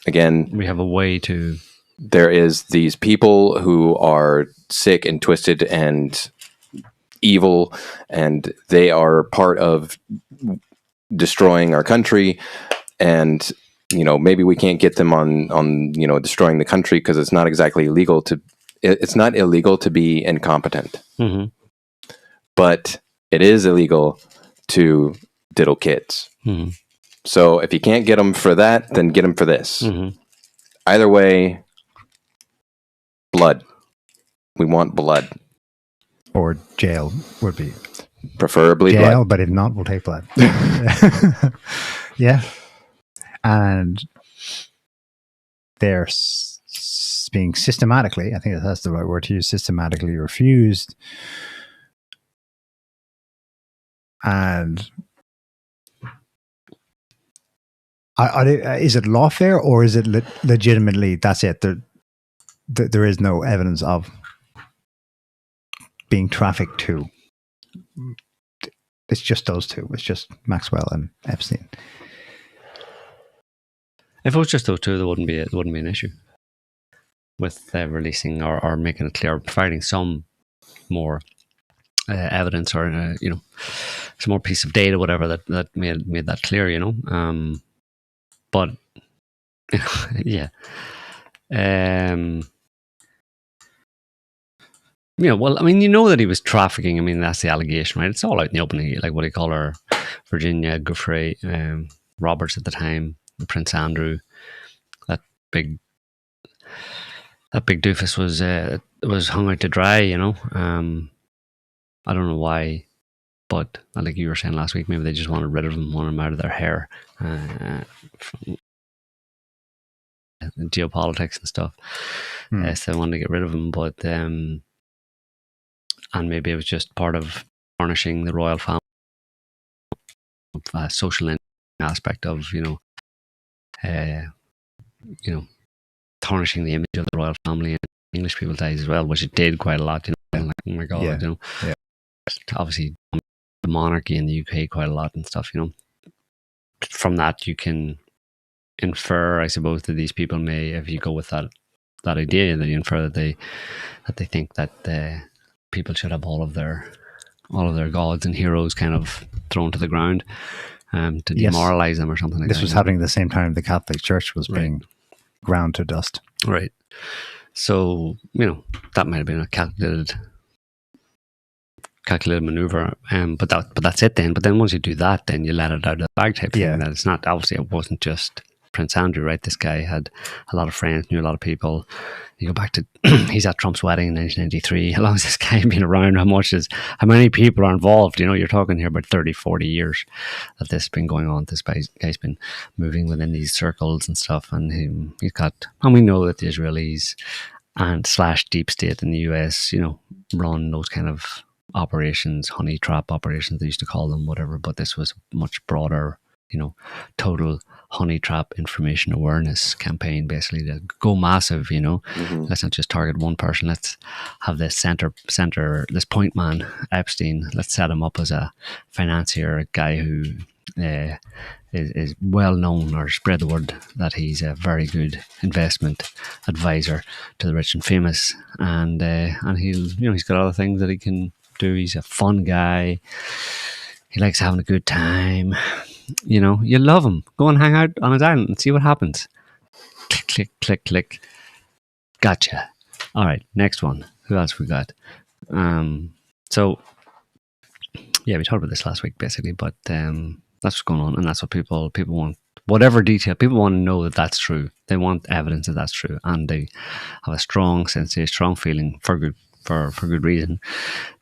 again, we have a way to... There is these people who are sick and twisted and evil, and they are part of destroying our country, and maybe we can't get them on destroying the country because it's not exactly illegal to it's not illegal to be incompetent, Mm-hmm. but it is illegal to diddle kids. Mm-hmm. So if you can't get them for that, then get them for this. Mm-hmm. Either way, blood. We want blood. Or jail would be Preferably jail, blood. but if not, we'll take blood. Yeah. And they're being systematically, I think that's the right word to use, systematically refused. And is it lawfare, or is it legitimately, that's it? There is no evidence of being trafficked to. It's just those two. It's just Maxwell and Epstein. If it was just those two, there wouldn't be an issue with releasing or making it clear, providing some more evidence or some more piece of data, whatever that made that clear. But yeah. Well, I mean, that he was trafficking. I mean, that's the allegation, right? It's all out in the open. Like what do you call her? Virginia Giuffre, Roberts at the time, Prince Andrew, that big doofus was hung out to dry. I don't know why, but like you were saying last week, maybe they just wanted rid of him, wanted him out of their hair. From geopolitics and stuff. So they wanted to get rid of him, but and maybe it was just part of tarnishing the royal family, social aspect of tarnishing the image of the royal family in English people's eyes as well, which it did quite a lot. Like, oh my god, Yeah. Obviously the monarchy in the UK quite a lot and stuff. From that you can infer, I suppose, that these people may, if you go with that idea, that you infer that they think that people should have all of their gods and heroes kind of thrown to the ground to demoralize them or something like that. This was happening at the same time the Catholic Church was being ground to dust. Right. So, that might have been a calculated maneuver. But that's it then. But then once you do that, then you let it out of the bag type thing. That it's not, obviously it wasn't just Prince Andrew, right? This guy had a lot of friends, knew a lot of people. You go back to he's at Trump's wedding in 1993. How long has this guy been around? How many people are involved? You're talking here about 30, 40 years that this has been going on. This guy's been moving within these circles and stuff, and he's got, and we know that the Israelis and / deep state in the US, run those kind of operations, honey trap operations, they used to call them, whatever, but this was much broader, total honey trap information awareness campaign, basically, to go massive. Let's not just target one person. Let's have this center, this point man, Epstein, let's set him up as a financier, a guy who is well known, or spread the word that he's a very good investment advisor to the rich and famous, and he's got other things that he can do. He's a fun guy. He likes having a good time. You love him. Go and hang out on his island and see what happens. Click, click, click, click. Gotcha. All right, next one. Who else we got? So, yeah, we talked about this last week, basically, but that's what's going on, and that's what people want. Whatever detail, people want to know that that's true. They want evidence that that's true, and they have a strong sense, a strong feeling for good reason,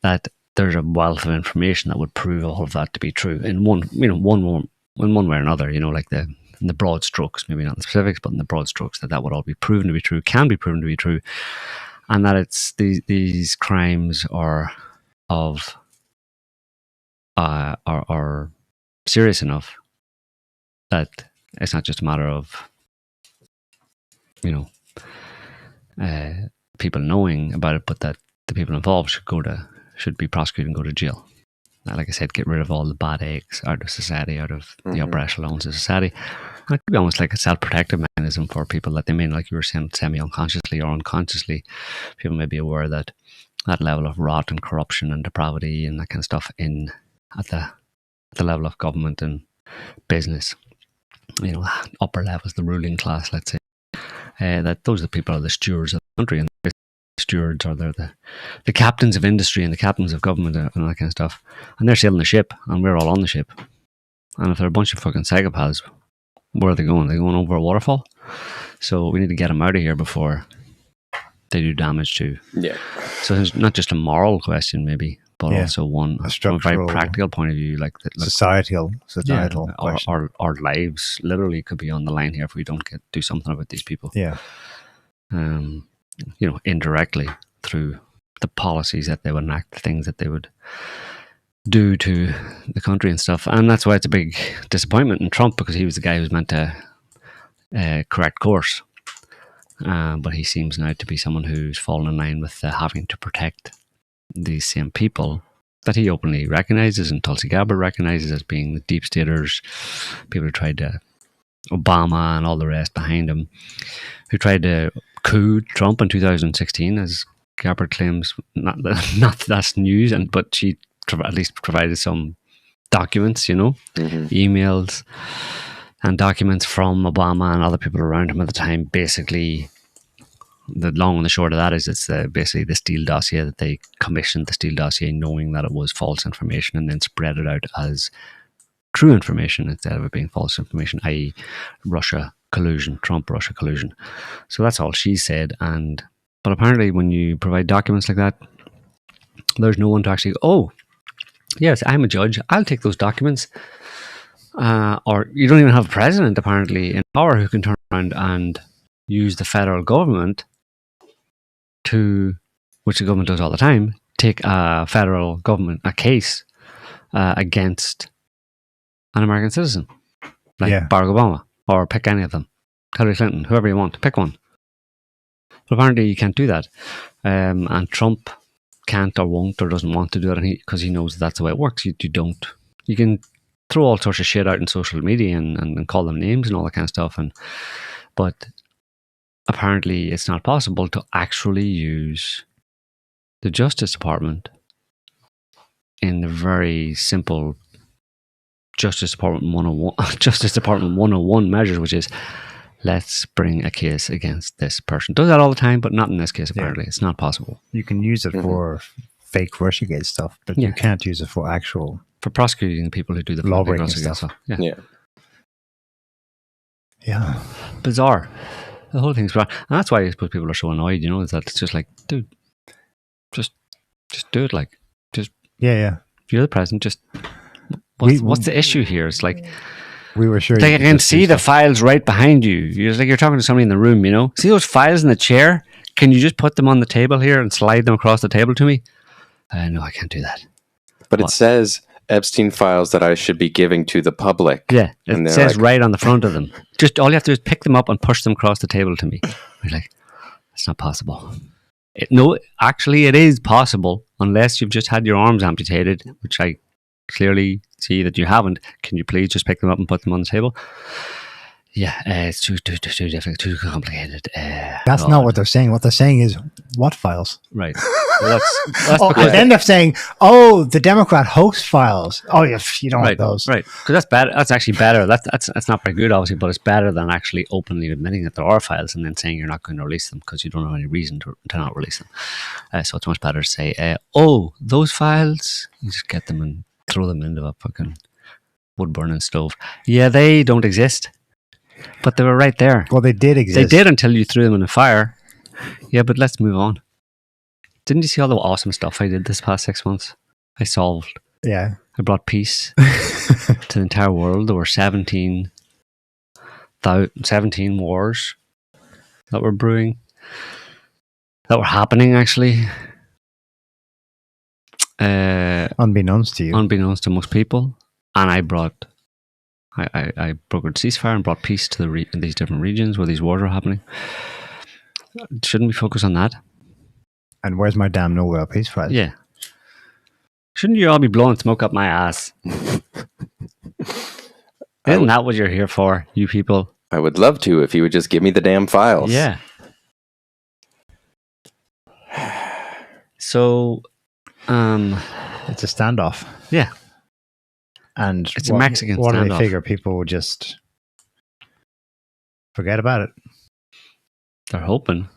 that there's a wealth of information that would prove all of that to be true in one way or another. Like in the broad strokes, maybe not the specifics, but in the broad strokes, that would all be proven to be true, can be proven to be true, and that it's these crimes are serious enough that it's not just a matter of people knowing about it, but that the people involved should be prosecuted and go to jail. Like I said, get rid of all the bad eggs out of society, out of the upper echelons of society. And it could be almost like a self-protective mechanism for people that they may, like you were saying, semi-unconsciously or unconsciously, people may be aware that that level of rot and corruption and depravity and that kind of stuff at the level of government and business, upper levels, the ruling class, let's say, that those are the people, are the stewards of the country, and stewards, or they're the captains of industry and the captains of government and all that kind of stuff. And they're sailing the ship, and we're all on the ship. And if they're a bunch of fucking psychopaths, where are they going? They're going over a waterfall. So we need to get them out of here before they do damage to. Yeah. So it's not just a moral question, maybe, but also one from a very practical point of view, like societal our lives literally could be on the line here if we don't do something about these people. Yeah. Indirectly through the policies that they would enact, the things that they would do to the country and stuff. And that's why it's a big disappointment in Trump, because he was the guy who was meant to correct course. But he seems now to be someone who's fallen in line with having to protect these same people that he openly recognizes, and Tulsi Gabbard recognizes as being the deep staters, people who tried to, Obama and all the rest behind him, who tried to coup Trump in 2016, as Gabbard claims. Not that's news, but she at least provided some documents, emails and documents from Obama and other people around him at the time. Basically, the long and the short of that is it's basically the Steele dossier, that they commissioned the Steele dossier knowing that it was false information, and then spread it out as true information instead of it being false information, i.e. Russia collusion, Trump-Russia collusion. So that's all she said. But apparently when you provide documents like that, there's no one to actually go, oh, yes, I'm a judge, I'll take those documents. Or you don't even have a president, apparently, in power who can turn around and use the federal government to, which the government does all the time, take a federal government, a case against an American citizen, like Barack Obama, or pick any of them, Hillary Clinton, whoever you want, pick one. But apparently you can't do that. And Trump can't or won't or doesn't want to do it because he knows that's the way it works. You can throw all sorts of shit out in social media and call them names and all that kind of stuff. But apparently it's not possible to actually use the Justice Department in the very simple Justice Department 101 measures, which is, let's bring a case against this person. Does that all the time, but not in this case, apparently. It's not possible. You can use it for fake Russiagate stuff, but you can't use it for actual... For prosecuting people who do the law-breaking stuff. Yeah. Bizarre. The whole thing's bizarre. And that's why I suppose people are so annoyed, is that it's just like, dude, just do it. Like, just... Yeah. If you're the president, just... What's the issue here? It's like... We were sure. Like I can see the files right behind you. It's like you're talking to somebody in the room, See those files in the chair? Can you just put them on the table here and slide them across the table to me? No, I can't do that. But it says Epstein Files that I should be giving to the public. Yeah, it says right on the front of them. Just all you have to do is pick them up and push them across the table to me. You're like, it's not possible. No, actually, it is possible unless you've just had your arms amputated, which I clearly see that you haven't. Can you please just pick them up and put them on the table? Yeah, it's too difficult, too complicated. That's not what they're saying. What they're saying is, what files? Right. Well, that's and then they're saying, the Democrat hoax files. Oh, you don't want those. Right. Because that's bad. That's actually better. That's not very good, obviously, but it's better than actually openly admitting that there are files and then saying you're not going to release them because you don't have any reason to not release them. So it's much better to say, those files, you just get them and throw them into a fucking wood-burning stove. Yeah, they don't exist. But they were right there. Well, they did exist. They did until you threw them in a fire. Yeah, but let's move on. Didn't you see all the awesome stuff I did this past 6 months? I solved. Yeah. I brought peace to the entire world. There were 17 wars that were brewing. That were happening, actually. Unbeknownst to you. Unbeknownst to most people. And I brokered ceasefire and brought peace to these different regions where these wars are happening. Shouldn't we focus on that? And where's my damn Nobel Peace Prize? Yeah. Shouldn't you all be blowing smoke up my ass? Isn't that what you're here for, you people? I would love to if you would just give me the damn files. Yeah. So, it's a standoff. Yeah. And it's a Mexican what standoff. Do they figure? People will just forget about it. They're hoping.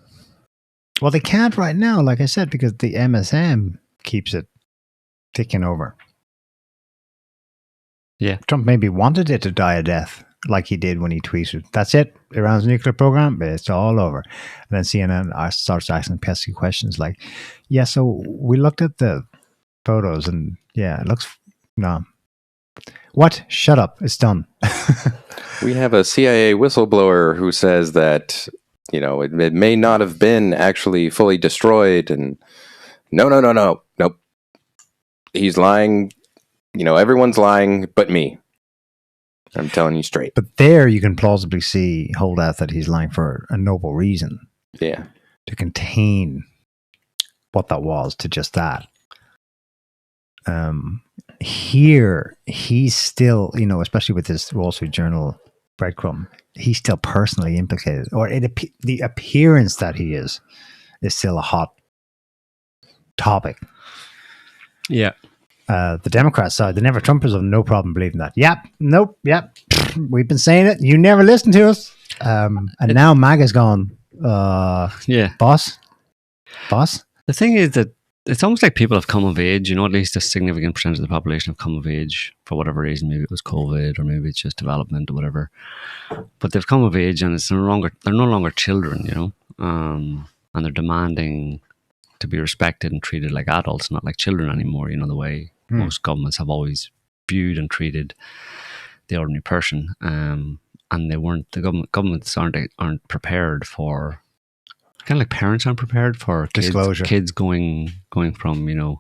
Well, they can't right now, like I said, because the MSM keeps it ticking over. Yeah. Trump maybe wanted it to die a death, like he did when he tweeted, "That's it, Iran's nuclear program, it's all over." And then CNN starts asking pesky questions like, "Yeah, so we looked at the photos, and yeah, it looks no. What? Shut up! It's done." We have a CIA whistleblower who says that, it may not have been actually fully destroyed, and nope. He's lying. Everyone's lying but me. I'm telling you straight. But there you can plausibly hold out that he's lying for a noble reason. Yeah. To contain what that was to just that. Here, he's still, especially with this Wall Street Journal breadcrumb, he's still personally implicated. Or the appearance that he is still a hot topic. Yeah. The Democrat side, the Never Trumpers have no problem believing that. Yep, nope, yep. We've been saying it. You never listen to us. And now MAGA's gone, Yeah. boss. The thing is that it's almost like people have come of age, at least a significant percentage of the population have come of age for whatever reason. Maybe it was COVID or maybe it's just development or whatever. But they've come of age and they're no longer children, and they're demanding to be respected and treated like adults, not like children anymore, the way most governments have always viewed and treated the ordinary person. And the governments aren't prepared for, kind of like parents aren't prepared for disclosure. Kids going from,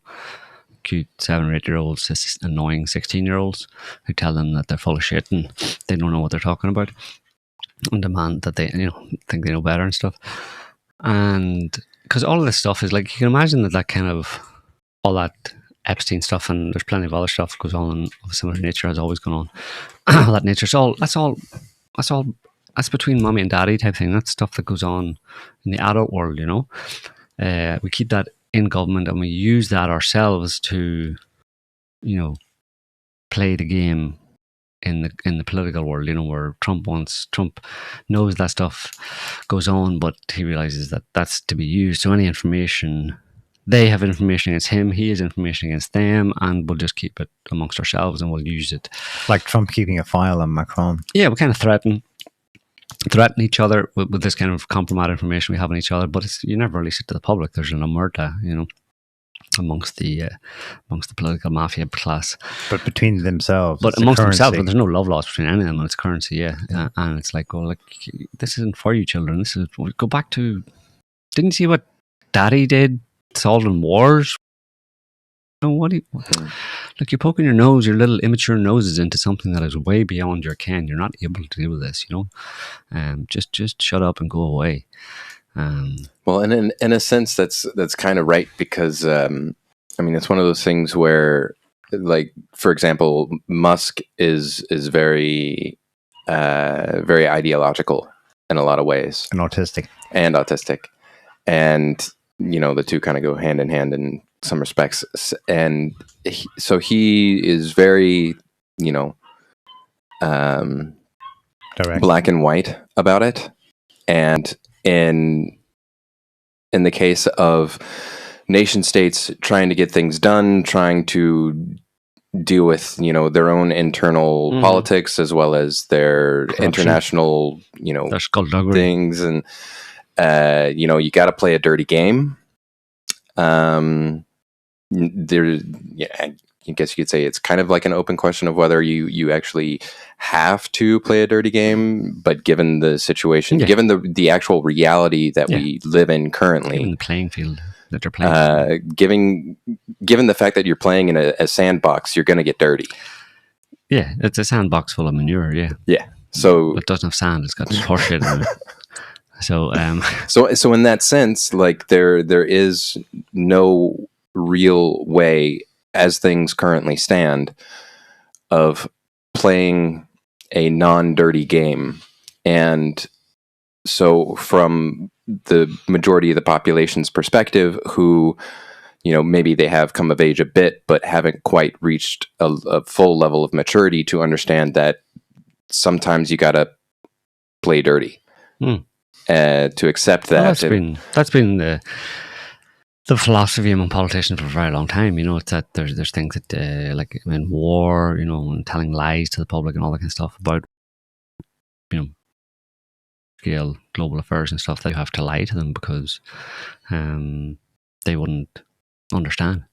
cute 7 or 8 year olds to annoying 16-year-olds who tell them that they're full of shit and they don't know what they're talking about and demand that they, think they know better and stuff. And because all of this stuff is like, you can imagine that kind of, all that Epstein stuff, and there's plenty of other stuff that goes on of a similar nature, has always gone on. All that nature, that's between mommy and daddy type thing. That's stuff that goes on in the adult world, we keep that in government and we use that ourselves to, play the game in the political world, where Trump knows that stuff goes on, but he realizes that that's to be used. So any information, they have information against him, he has information against them, and we'll just keep it amongst ourselves and we'll use it. Like Trump keeping a file on Macron. Yeah, we kind of threaten each other with this kind of compromised information we have on each other, but you never release it to the public. There's an omerta, amongst the political mafia class, but between themselves, but amongst themselves, but there's no love lost between any of them. It's currency, and it's like, well, this isn't for you, children. This is, go back to, didn't you see what Daddy did solving wars? Look, you're poking your little immature noses into something that is way beyond your ken. You're not able to deal with this, just shut up and go away. Well, and in a sense, that's kind of right, because it's one of those things where, like, for example, Musk is very very ideological in a lot of ways, and autistic, and the two kind of go hand in hand in some respects, and so he is very direct, black and white about it, and in the case of nation states trying to get things done, trying to deal with their own internal politics as well as their corruption, international things, and you got to play a dirty game. I guess you could say it's kind of like an open question of whether you actually have to play a dirty game, but given the situation, given the actual reality that we live in currently, given the playing field that they're playing, given the fact that you're playing in a sandbox, you're going to get dirty. Yeah, it's a sandbox full of manure. Yeah. So it doesn't have sand; it's got horseshit in it. So, so in that sense, like there is no real way, as things currently stand, of playing a non-dirty game. And so from the majority of the population's perspective, who, maybe they have come of age a bit, but haven't quite reached a full level of maturity to understand that sometimes you got to play dirty. to accept Well, that. that's been the philosophy among politicians for a very long time. It's that there's things that like in war, and telling lies to the public and all that kind of stuff about scale global affairs and stuff, that you have to lie to them because they wouldn't understand.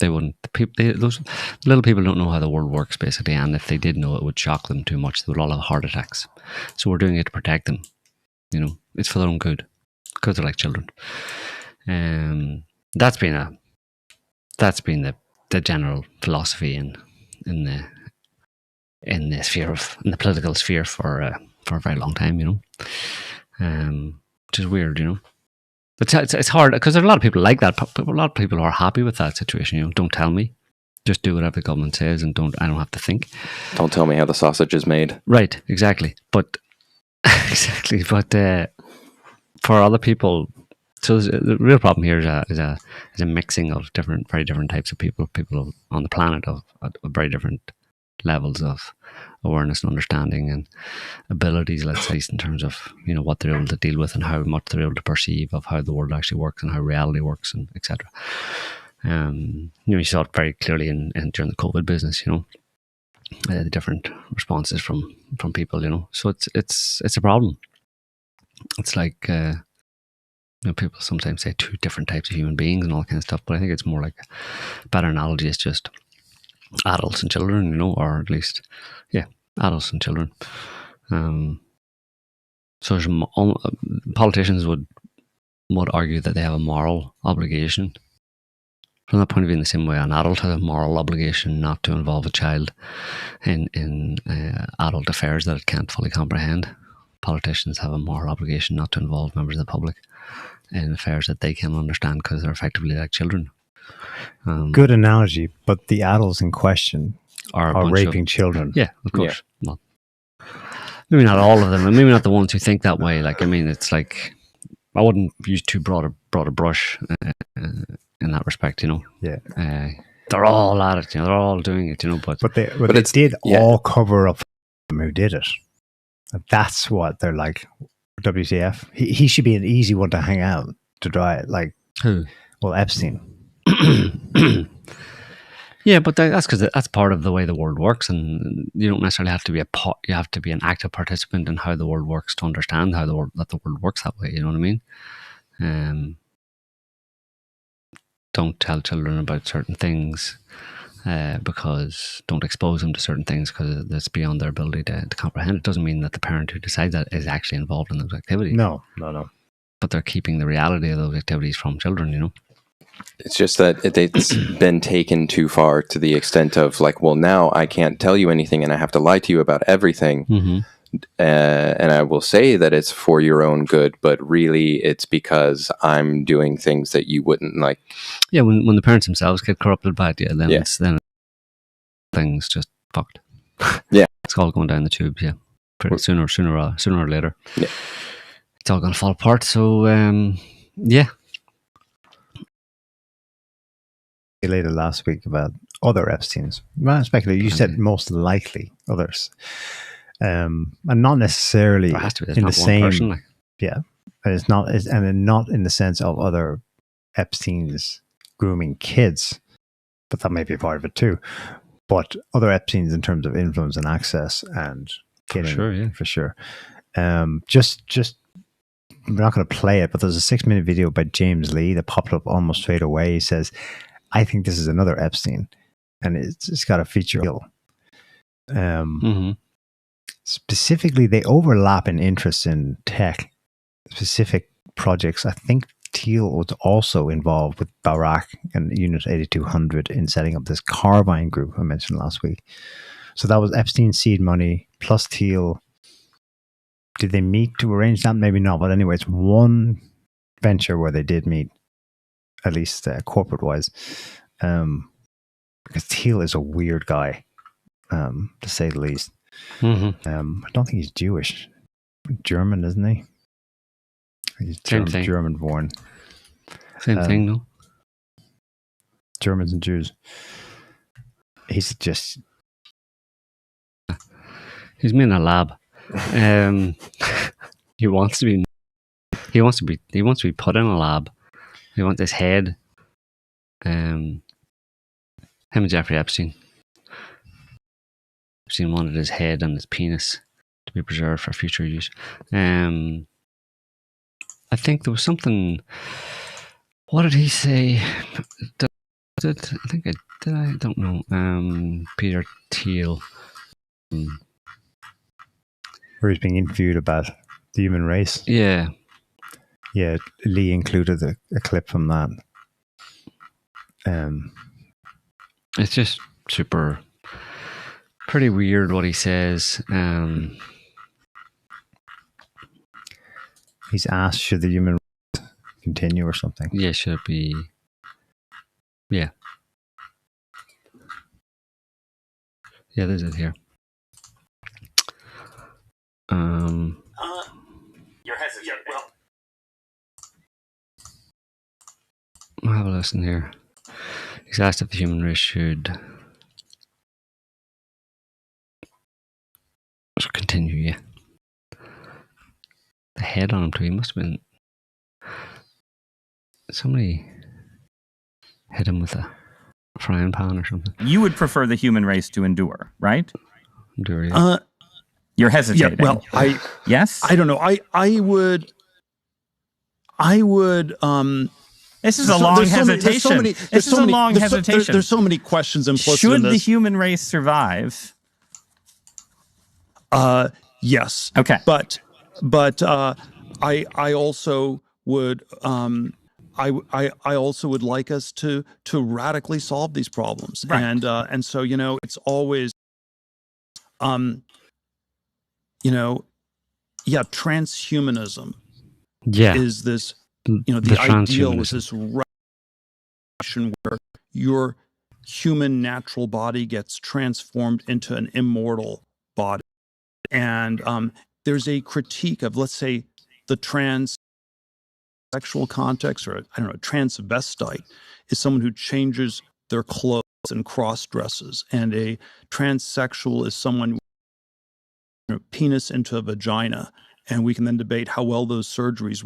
They wouldn't. Those little people don't know how the world works, basically, and if they did know, it would shock them too much. They would all have heart attacks. So we're doing it to protect them. It's for their own good, because they're like children. That's been the general philosophy in the political sphere for a very long time. Which is weird. It's hard because there are a lot of people like that. A lot of people are happy with that situation. Don't tell me, just do whatever the government says, and I don't have to think. Don't tell me how the sausage is made. Right, exactly. But for other people, so the real problem here is a mixing of very different types of people on the planet of very different levels of awareness and understanding and abilities, let's say, in terms of what they're able to deal with and how much they're able to perceive of how the world actually works and how reality works, and etc. You saw it very clearly in during the COVID business. The different responses from people. So it's a problem. It's like people sometimes say two different types of human beings and all that kind of stuff, but I think it's more like a better analogy is just adults and children, or at least, adults and children. So politicians would argue that they have a moral obligation. From that point of view, in the same way an adult has a moral obligation not to involve a child in adult affairs that it can't fully comprehend, politicians have a moral obligation not to involve members of the public in affairs that they can understand because they're effectively like children. Good analogy, but the adults in question are raping children. Yeah, of course. Yeah. Well, maybe not all of them, and maybe not the ones who think that way. Like, I mean, it's like I wouldn't use too broad a brush in that respect. Yeah, they're all at it. They're all doing it. But they did all cover up who did it. That's what they're like. WTF? He should be an easy one to hang out to dry it. Like who? Well, Epstein. Yeah, but that's because that's part of the way the world works, and you don't necessarily have to be you have to be an active participant in how the world works to understand how the world works that way. You know what I mean? Don't tell children about certain things because don't expose them to certain things because that's beyond their ability to comprehend. It doesn't mean that the parent who decides that is actually involved in those activities. No. But they're keeping the reality of those activities from children. It's just that it's been taken too far to the extent of like, well, now I can't tell you anything and I have to lie to you about everything. Mm-hmm. And I will say that it's for your own good, but really it's because I'm doing things that you wouldn't like. Yeah, when the parents themselves get corrupted by it, then things just fucked. Yeah. It's all going down the tubes, yeah. Sooner or later. Yeah. It's all going to fall apart. So, yeah. Later last week about other Epsteins. Well, speculate. You said most likely others, and not necessarily there has to be. in the same. Person, like. Yeah, and it's not in the sense of other Epsteins grooming kids, but that may be part of it too. But other Epsteins in terms of influence and access and killing, for sure. Just. We're not going to play it, but there's a 6-minute video by James Lee that popped up almost straight away. He says, I think this is another Epstein, and it's got a feature. Specifically, they overlap in interests in tech, specific projects. I think Thiel was also involved with Barack and Unit 8200 in setting up this Carbine group I mentioned last week. So that was Epstein's seed money plus Thiel. Did they meet to arrange that? Maybe not, but anyway, it's one venture where they did meet, at least corporate-wise, because Thiel is a weird guy, to say the least. Mm-hmm. I don't think he's Jewish. German, isn't he? He's German-born. Same thing, no? Germans and Jews. He's just... He's in a lab. He wants to be He wants to be put in a lab. He wants his head. Him and Jeffrey Epstein. Epstein wanted his head and his penis to be preserved for future use. I think there was something. What did he say? I think I did. I don't know. Peter Thiel. Where he's being interviewed about the human race. Yeah. Yeah, Lee included a clip from that. It's just pretty weird what he says. He's asked, should the human race continue or something? Yeah, should it be? Yeah. Yeah, there's it here. You're hesitant. Well, I'll have a listen here. He's asked if the human race should continue, yeah. The head on him too, he must have been... Somebody hit him with a frying pan or something. you would prefer the human race to endure, right? Endure, yeah. You're hesitating. Yeah, well, yes. I don't know. I would. This is a long hesitation. This is a long hesitation. There's so many questions implicit in Should this. the human race survive? Yes. Okay. But I also would I also would like us to radically solve these problems. Right. And so it's always transhumanism Yeah. is this the the ideal was transhumanism. this revolution where your human natural body gets transformed into an immortal body. And there's a critique of, let's say, the transsexual context, or I don't know, transvestite is someone who changes their clothes and cross dresses, and a transsexual is someone penis into a vagina, and we can then debate how well those surgeries.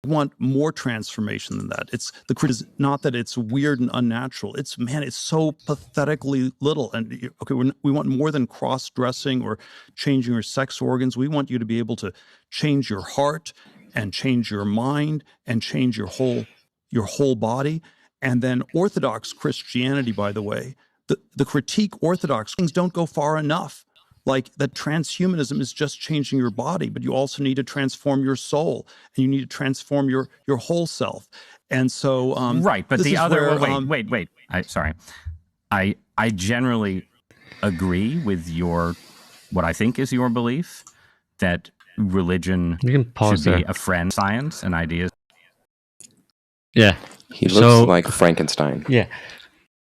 We want more transformation than that. It's the critique is not that it's weird and unnatural. It's so pathetically little. And okay, we want more than cross-dressing or changing your sex organs. We want you to be able to change your heart and change your mind and change your whole body. And then Orthodox Christianity, by the way, the critique Orthodox things don't go far enough. Like that transhumanism is just changing your body, but you also need to transform your soul, and you need to transform your whole self. And so, right, but this the is other where, wait. I generally agree with what I think is your belief that religion You can pause should be there. a friend, science, and ideas. Yeah. He looks like Frankenstein. Yeah.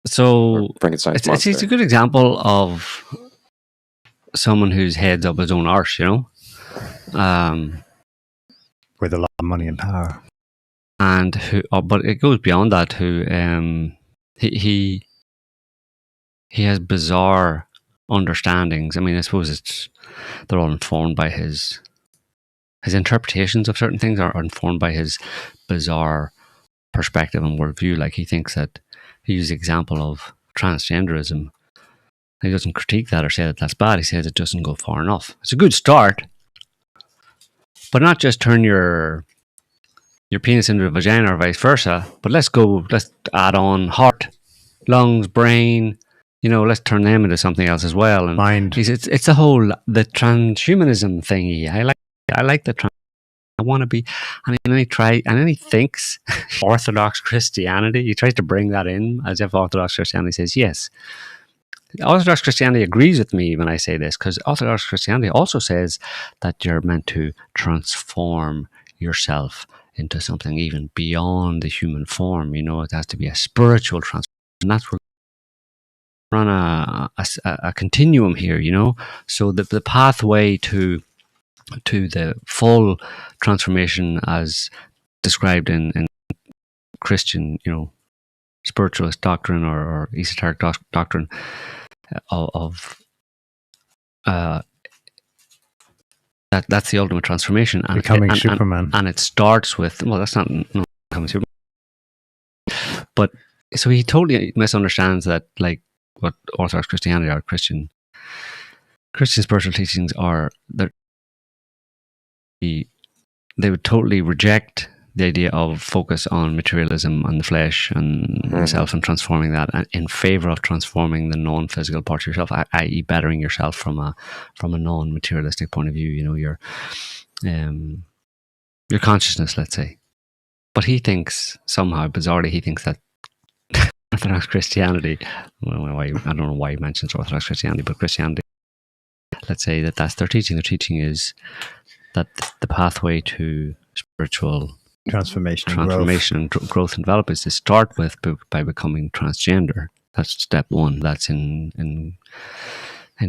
So Or Frankenstein's it's monster. a good example of someone whose head's up his own arse, With a lot of money and power. and who, but it goes beyond that. Who he has bizarre understandings. I mean, I suppose they're all informed by his interpretations of certain things are informed by his bizarre perspective and worldview. Like he thinks that he used the example of transgenderism. He doesn't critique that or say that that's bad. He says it doesn't go far enough. It's a good start, but not just turn your penis into a vagina or vice versa. But let's add on heart, lungs, brain. Let's turn them into something else as well. And Mind. it's the whole the transhumanism thingy. I like the trans. I want to be, and then he thinks Orthodox Christianity. He tries to bring that in as if Orthodox Christianity says yes. Orthodox Christianity agrees with me when I say this, because Orthodox Christianity also says that you're meant to transform yourself into something even beyond the human form. It has to be a spiritual transformation. And that's where we're on a continuum here, So the pathway to the full transformation as described in Christian, spiritualist doctrine or esoteric doctrine of that's the ultimate transformation. And Becoming Superman. And it starts with, well, that's not becoming Superman. But so he totally misunderstands that, like, what Orthodox Christianity or Christian spiritual teachings are, that they would totally reject the idea of focus on materialism and the flesh and yourself and transforming that, and in favor of transforming the non-physical part of yourself, i.e. bettering yourself from a non-materialistic point of view, you know, your consciousness, let's say. But he thinks, somehow bizarrely, that Orthodox Christianity, well, I don't know why he mentions Orthodox Christianity, but Christianity, let's say that's their teaching. Their teaching is that the pathway to spiritual transformation and growth and develop is to start with by becoming transgender. That's step one. That's in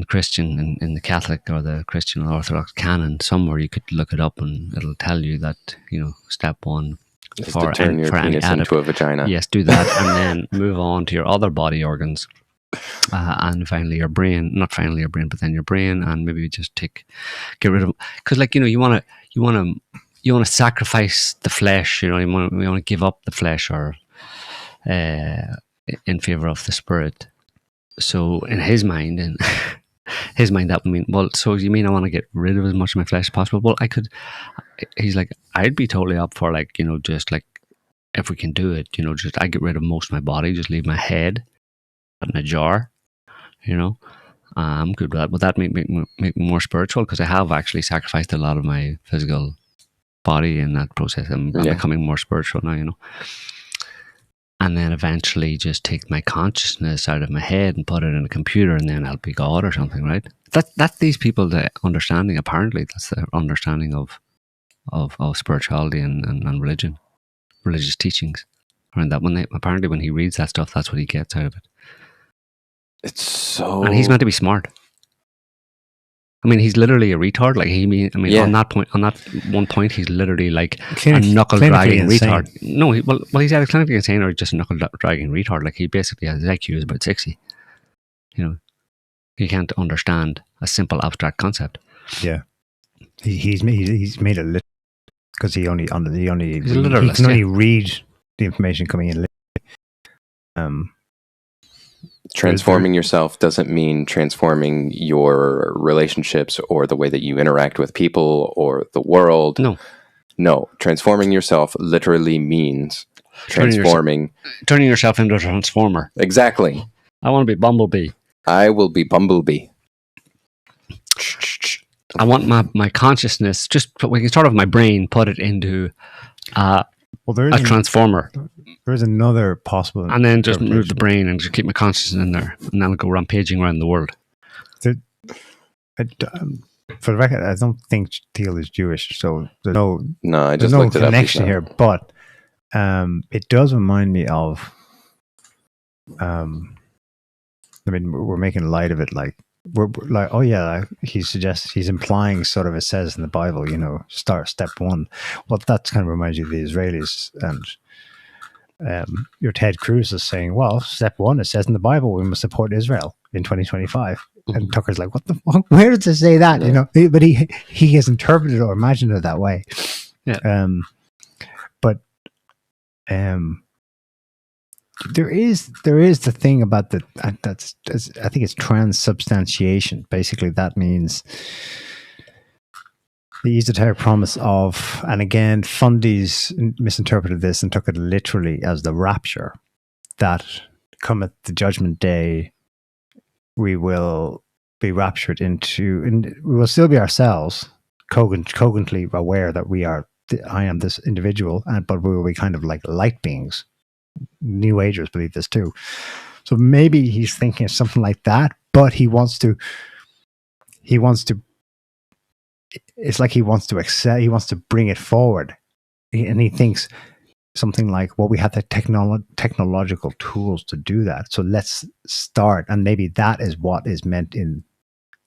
Christian, in the Catholic or the Christian or Orthodox canon. Somewhere you could look it up and it'll tell you that, you know, step one is to turn your penis into a vagina. Yes, do that, and then move on to your other body organs, and finally your brain. Not finally your brain, but then your brain, and maybe just get rid of, because, like, you know, you want to sacrifice the flesh. You know, you want to give up the flesh, or in favor of the spirit. So in his mind, that would mean, well, so you mean I want to get rid of as much of my flesh as possible? Well, he's like, I'd be totally up for, like, you know, just like, if we can do it, you know, just I get rid of most of my body, just leave my head in a jar, you know. I'm good with that. Would that make me more spiritual? Because I have actually sacrificed a lot of my physical body in that process. I'm becoming more spiritual now, you know. And then eventually just take my consciousness out of my head and put it in a computer, and then I'll be God or something, right? That's these people, the understanding, apparently, that's their understanding of spirituality and religion, religious teachings. And that apparently when he reads that stuff, that's what he gets out of it. It's so... And he's meant to be smart. I mean, he's literally a retard. Like, on that one point, he's literally like a knuckle-dragging retard. No, he's either clinically insane or just a knuckle-dragging retard. Like, he basically has, his IQ is about 60. You know, he can't understand a simple abstract concept. Yeah, he's made it lit, because he can only read the information coming in. Transforming yourself doesn't mean transforming your relationships or the way that you interact with people or the world. No. Transforming yourself literally means turning yourself into a transformer. Exactly. I want to be Bumblebee. I will be Bumblebee. I want my consciousness, we can start off my brain, put it into a transformer. There is another possible, and then just move the brain and just keep my consciousness in there, and then I'll go rampaging around the world. For the record, I don't think Thiel is Jewish, so there's no connection here. But it does remind me of. I mean, we're making light of it, like we're like, oh yeah, he's implying sort of, it says in the Bible, you know, start step one. Well, that kind of reminds you of the Israelis, and your Ted Cruz is saying, well, step one, it says in the Bible we must support Israel in 2025. And Tucker's like, what the fuck? Where does it say that? You know, but he has interpreted or imagined it that way. Yeah. There is the thing about I think it's transubstantiation. Basically, that means the esoteric promise of, and again, Fundy's misinterpreted this and took it literally as the rapture, that cometh the judgment day, we will be raptured into, and we will still be ourselves, cogently aware that I am this individual, but we will be kind of like light beings. New Agers believe this too. So maybe he's thinking of something like that, but he wants to it's like he wants to excel, he wants to bring it forward, and he thinks something like, well, we have the technological tools to do that, so let's start. And maybe that is what is meant in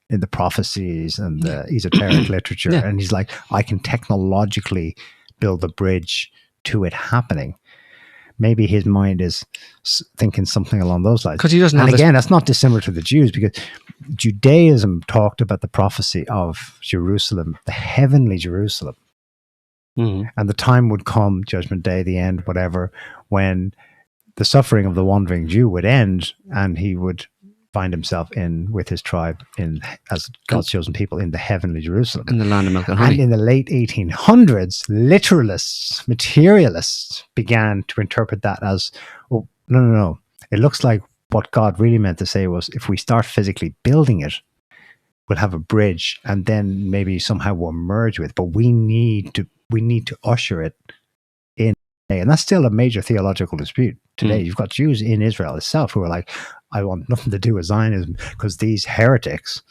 the prophecies and the esoteric literature. Yeah. And he's like, I can technologically build a bridge to it happening. maybe his mind is thinking something along those lines. Because he doesn't And have again, that's not dissimilar to the Jews, because Judaism talked about the prophecy of Jerusalem, the heavenly Jerusalem. Mhm. And the time would come, Judgment Day, the end, whatever, when the suffering of the wandering Jew would end, and he would find himself with his tribe as God's chosen people in the heavenly Jerusalem. in the land of milk and And honey. in the late 1800s, literalists, materialists began to interpret that as, oh, no. It looks like what God really meant to say was, if we start physically building it, we'll have a bridge, and then maybe somehow we'll merge with. But we need to usher it in, and that's still a major theological dispute today. You've got Jews in Israel itself who are like, I want nothing to do with Zionism because these heretics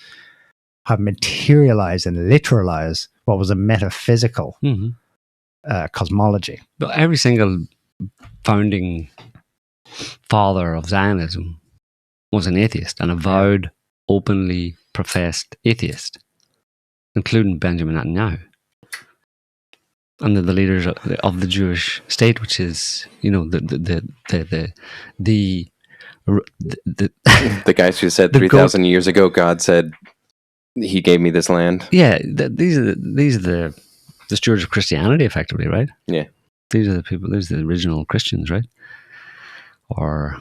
have materialized and literalized what was a metaphysical cosmology. But every single founding father of Zionism was an atheist, an avowed, openly professed atheist, including Benjamin Netanyahu. And the leaders of the Jewish state, which is, The guys who said 3,000 years ago, God said he gave me this land. Yeah, these are the stewards of Christianity, effectively, right? Yeah. These are the people. These are the original Christians, right? Or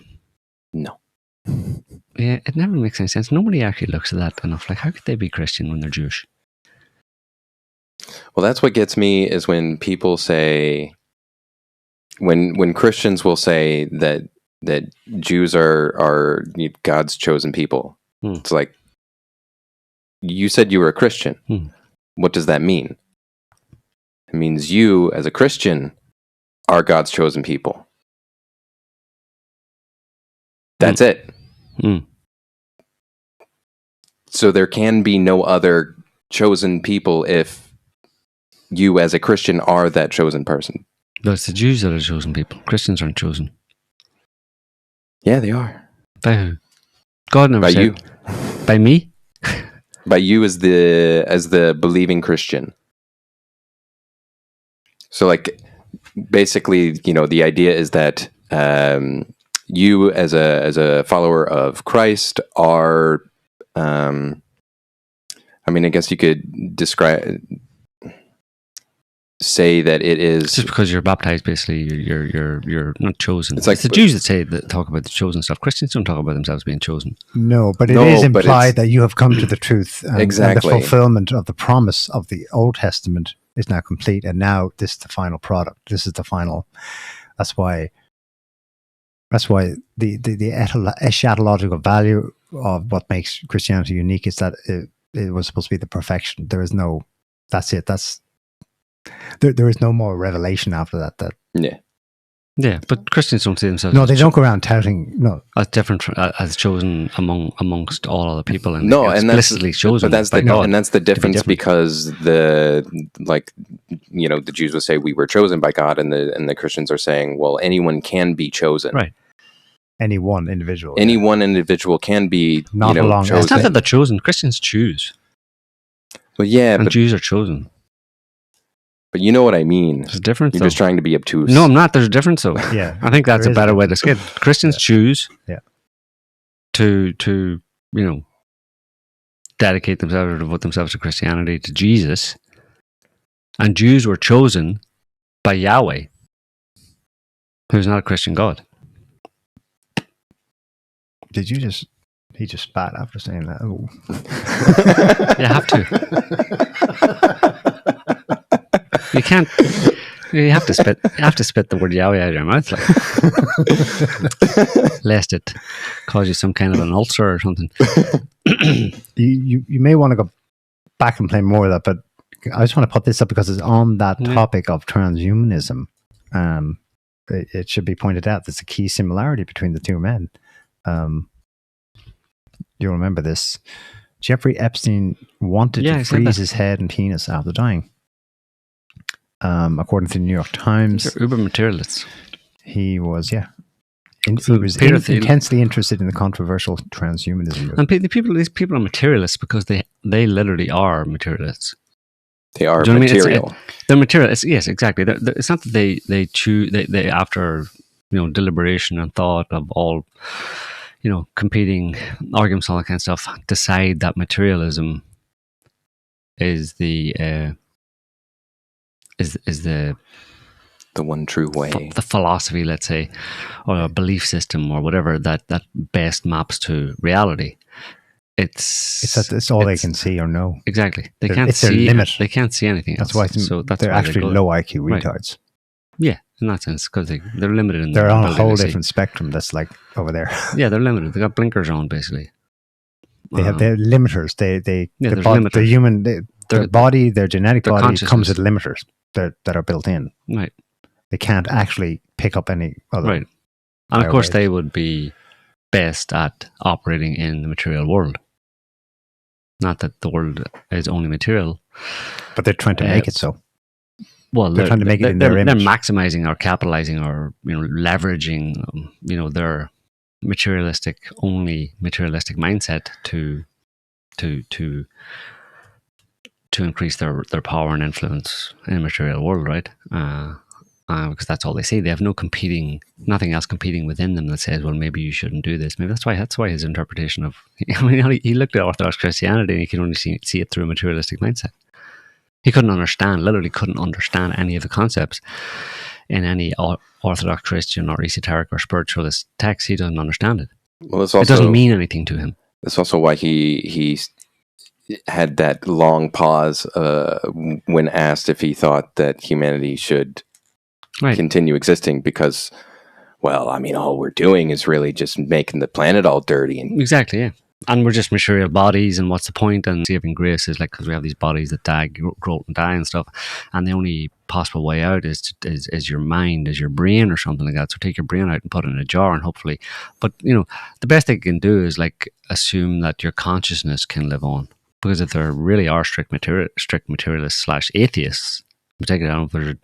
no. Yeah, it never makes any sense. Nobody actually looks at that enough. Like, how could they be Christian when they're Jewish? Well, that's what gets me is when people say, when Christians will say that Jews are God's chosen people. It's like, you said you were a Christian. What does that mean? It means you, as a Christian, are God's chosen people. That's it. So there can be no other chosen people if you, as a Christian, are that chosen person. No, it's the Jews that are chosen people. Christians aren't chosen. Yeah, they are. By who? God never By said. you. By me? By you as the believing Christian. So, like, basically, the idea is that you, as a follower of Christ, are. I guess you could say that it is just because you're baptized. Basically, you're not chosen. It's like the Jews that talk about the chosen stuff. Christians don't talk about themselves being chosen. No, but it is implied that you have come to the truth. Exactly. And the fulfillment of the promise of the Old Testament is now complete, and now this is the final product. This is the final. That's why the eschatological value of what makes Christianity unique is that it was supposed to be the perfection. There is no. That's it. There is no more revelation after that. Yeah, but Christians don't see themselves. No, they don't go around touting. No, as different as chosen amongst all other people, and explicitly chosen. But that's the difference, because the Jews will say we were chosen by God, and the Christians are saying, well, anyone can be chosen, right? Any one individual can be chosen. It's not that they're chosen. Christians choose. Well, yeah, and Jews are chosen. But you know what I mean. There's a difference. You're just trying to be obtuse. No, I'm not. There's a difference, though. Yeah, I think that's a better way to say it. Christians choose to dedicate themselves or devote themselves to Christianity, to Jesus. And Jews were chosen by Yahweh, who's not a Christian God. Did you just... He just spat after saying that. Oh. You have to. You can't. You have to spit. You have to spit the word Yahweh out of your mouth, lest it cause you some kind of an ulcer or something. You may want to go back and play more of that, but I just want to put this up because it's on that topic of transhumanism. It should be pointed out there's a key similarity between the two men. You'll remember this. Jeffrey Epstein wanted to freeze his head and penis after dying. According to the New York Times. They're uber materialists. He was, he was intensely interested in the controversial transhumanism. And these people are materialists because they literally are materialists. They are material. They're materialists. Yes, exactly. It's not that they choose. They after deliberation and thought of all, competing arguments, all that kind of stuff, decide that materialism is the one true way, the philosophy, let's say, or a belief system or whatever that best maps to reality. It's all they can see or know. Exactly. They It's can't their see. limit. They can't see anything That's else. why That's they're why actually they go low IQ Right. retards. Yeah, in that sense, because they're limited in They're their on a ability whole to see. different spectrum that's like over there. Yeah, they're limited. They got blinkers on, basically. They have their limiters. Their there's limiters. human, their body, their genetic their body comes consciousness. with limiters that are built in. Right. They can't actually pick up any other. Right. And of course, waves. they would be best at operating in the material world. Not that the world is only material. But they're trying to make it so. Well, they're trying to make it in their They're image. maximizing or capitalizing or leveraging their materialistic mindset to increase their power and influence in the material world, right? Because that's all they see. They have nothing else competing within them that says, well, maybe you shouldn't do this. Maybe that's why his interpretation of, he looked at Orthodox Christianity and he could only see it through a materialistic mindset. He literally couldn't understand any of the concepts in any Orthodox Christian or esoteric or spiritualist text. He doesn't understand it. Well, it doesn't mean anything to him. That's also why he had that long pause when asked if he thought that humanity should continue existing, because, well, I mean, all we're doing is really just making the planet all dirty. Exactly, yeah. And we're just material bodies, and what's the point? And saving grace is like, because we have these bodies that die, grow and die and stuff, and the only possible way out is your mind, is your brain or something like that. So take your brain out and put it in a jar, and hopefully, but the best they can do is like assume that your consciousness can live on, because if there really are strict materialists / atheists, particularly, I don't know if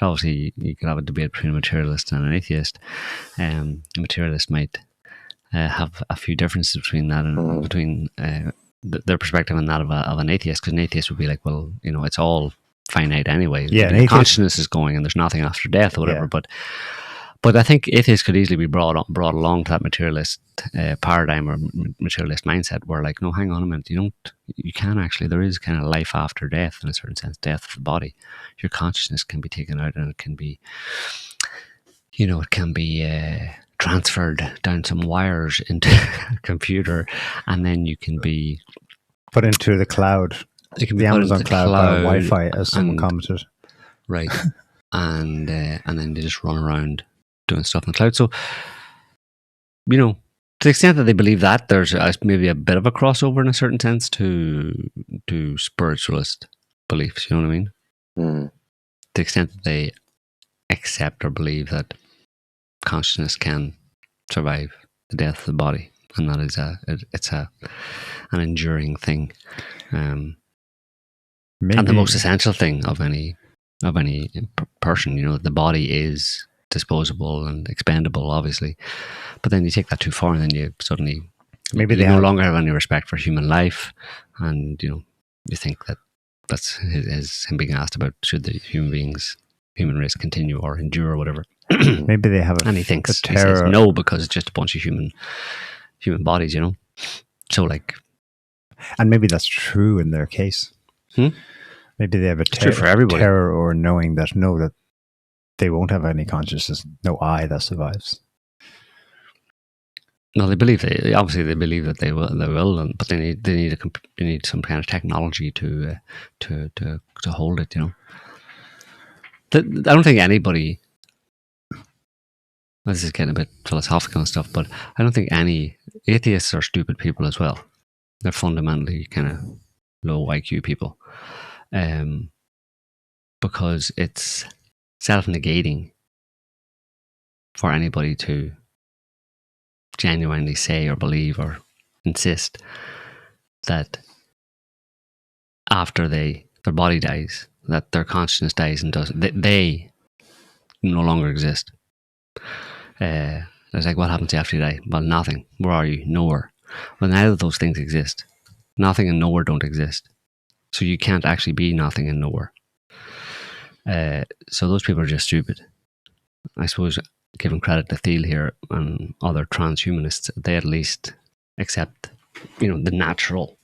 obviously you could have a debate between a materialist and an atheist. A materialist might have a few differences between that and between their perspective and that of an atheist, because an atheist would be like, well, it's all finite anyway. Yeah, consciousness is going and there's nothing after death or whatever. Yeah. But I think atheists could easily be brought along to that materialist paradigm or materialist mindset, where like, no, hang on a minute, you can actually, there is kind of life after death in a certain sense, death of the body. Your consciousness can be taken out and it can be, transferred down some wires into a computer, and then you can be put into the cloud. It can be the put Amazon into cloud by Wi-Fi, as someone commented. Right. and then they just run around doing stuff in the cloud. So, to the extent that they believe that, there's maybe a bit of a crossover in a certain sense to spiritualist beliefs, you know what I mean? To the extent that they accept or believe that consciousness can survive the death of the body, and that is an enduring thing, and the most essential thing of any person. The body is disposable and expendable, obviously, but then you take that too far, and then you suddenly no longer have any respect for human life, and you think that that's him being asked about should the human race continue or endure or whatever. Maybe they have and he thinks he says no, because it's just a bunch of human bodies, So like, and maybe that's true in their case. Maybe they have a terror or knowing that they won't have any consciousness, no I that survives. No, they believe they believe that they will, but they need some kind of technology to hold it. I don't think anybody. This is getting a bit philosophical and stuff, but I don't think any atheists are stupid people as well. They're fundamentally kind of low IQ people, because it's self-negating for anybody to genuinely say or believe or insist that after their body dies, that their consciousness dies and they no longer exist. It's like, what happens after you die? Well, nothing. Where are you? Nowhere. Well, neither of those things exist. Nothing and nowhere don't exist. So you can't actually be nothing and nowhere. So those people are just stupid. I suppose giving credit to Thiel here and other transhumanists, they at least accept, the natural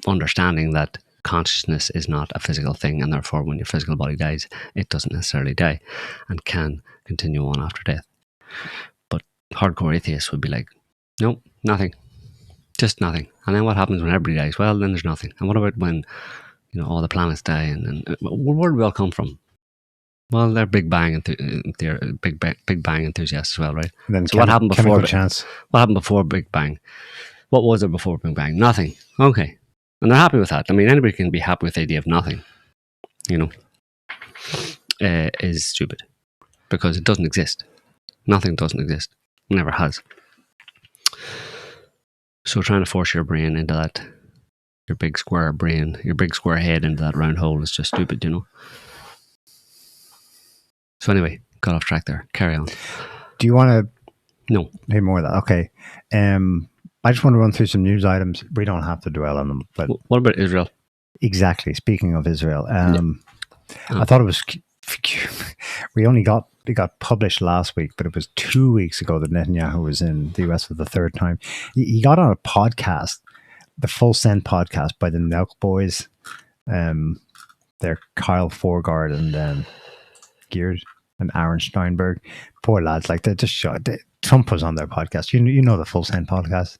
understanding that consciousness is not a physical thing, and therefore when your physical body dies, it doesn't necessarily die and can continue on after death. But hardcore atheists would be like, nope, nothing. Just nothing. And then what happens when everybody dies? Well, then there's nothing. And what about when, all the planets die? And where do we all come from? Well, they're Big Bang Big Bang enthusiasts as well, right? And then so what happened before? What happened before Big Bang? What was there before Big Bang? Nothing. Okay, and they're happy with that. I mean, anybody can be happy with the idea of nothing. Is stupid because it doesn't exist. Nothing doesn't exist. Never has. So trying to force your brain into that, your big square brain, your big square head into that round hole is just stupid, So anyway, got off track there. Carry on. Do you want to? No. Hear more of that? Okay. I just want to run through some news items. We don't have to dwell on them. But what about Israel? Exactly. Speaking of Israel, I thought it was. It got published last week, but it was 2 weeks ago that Netanyahu was in the US for the third time. He got on a podcast, the Full Send podcast by the Nelk Boys. They're Kyle Forgard and Geared and Aaron Steinberg. Poor lads, like they just shot. Trump was on their podcast. You know the Full Send podcast?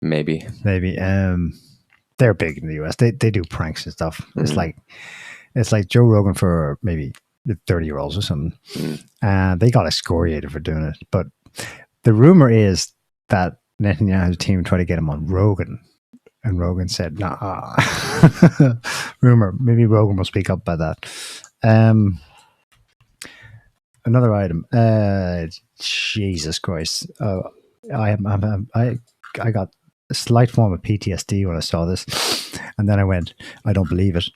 Maybe. They're big in the US. They do pranks and stuff. It's like Joe Rogan for maybe 30-year-olds or something. And they got excoriated for doing it. But the rumor is that Netanyahu's team tried to get him on Rogan. And Rogan said, nah. Rumor. Maybe Rogan will speak up about that. Another item. Jesus Christ. I got a slight form of PTSD when I saw this. And then I went, I don't believe it.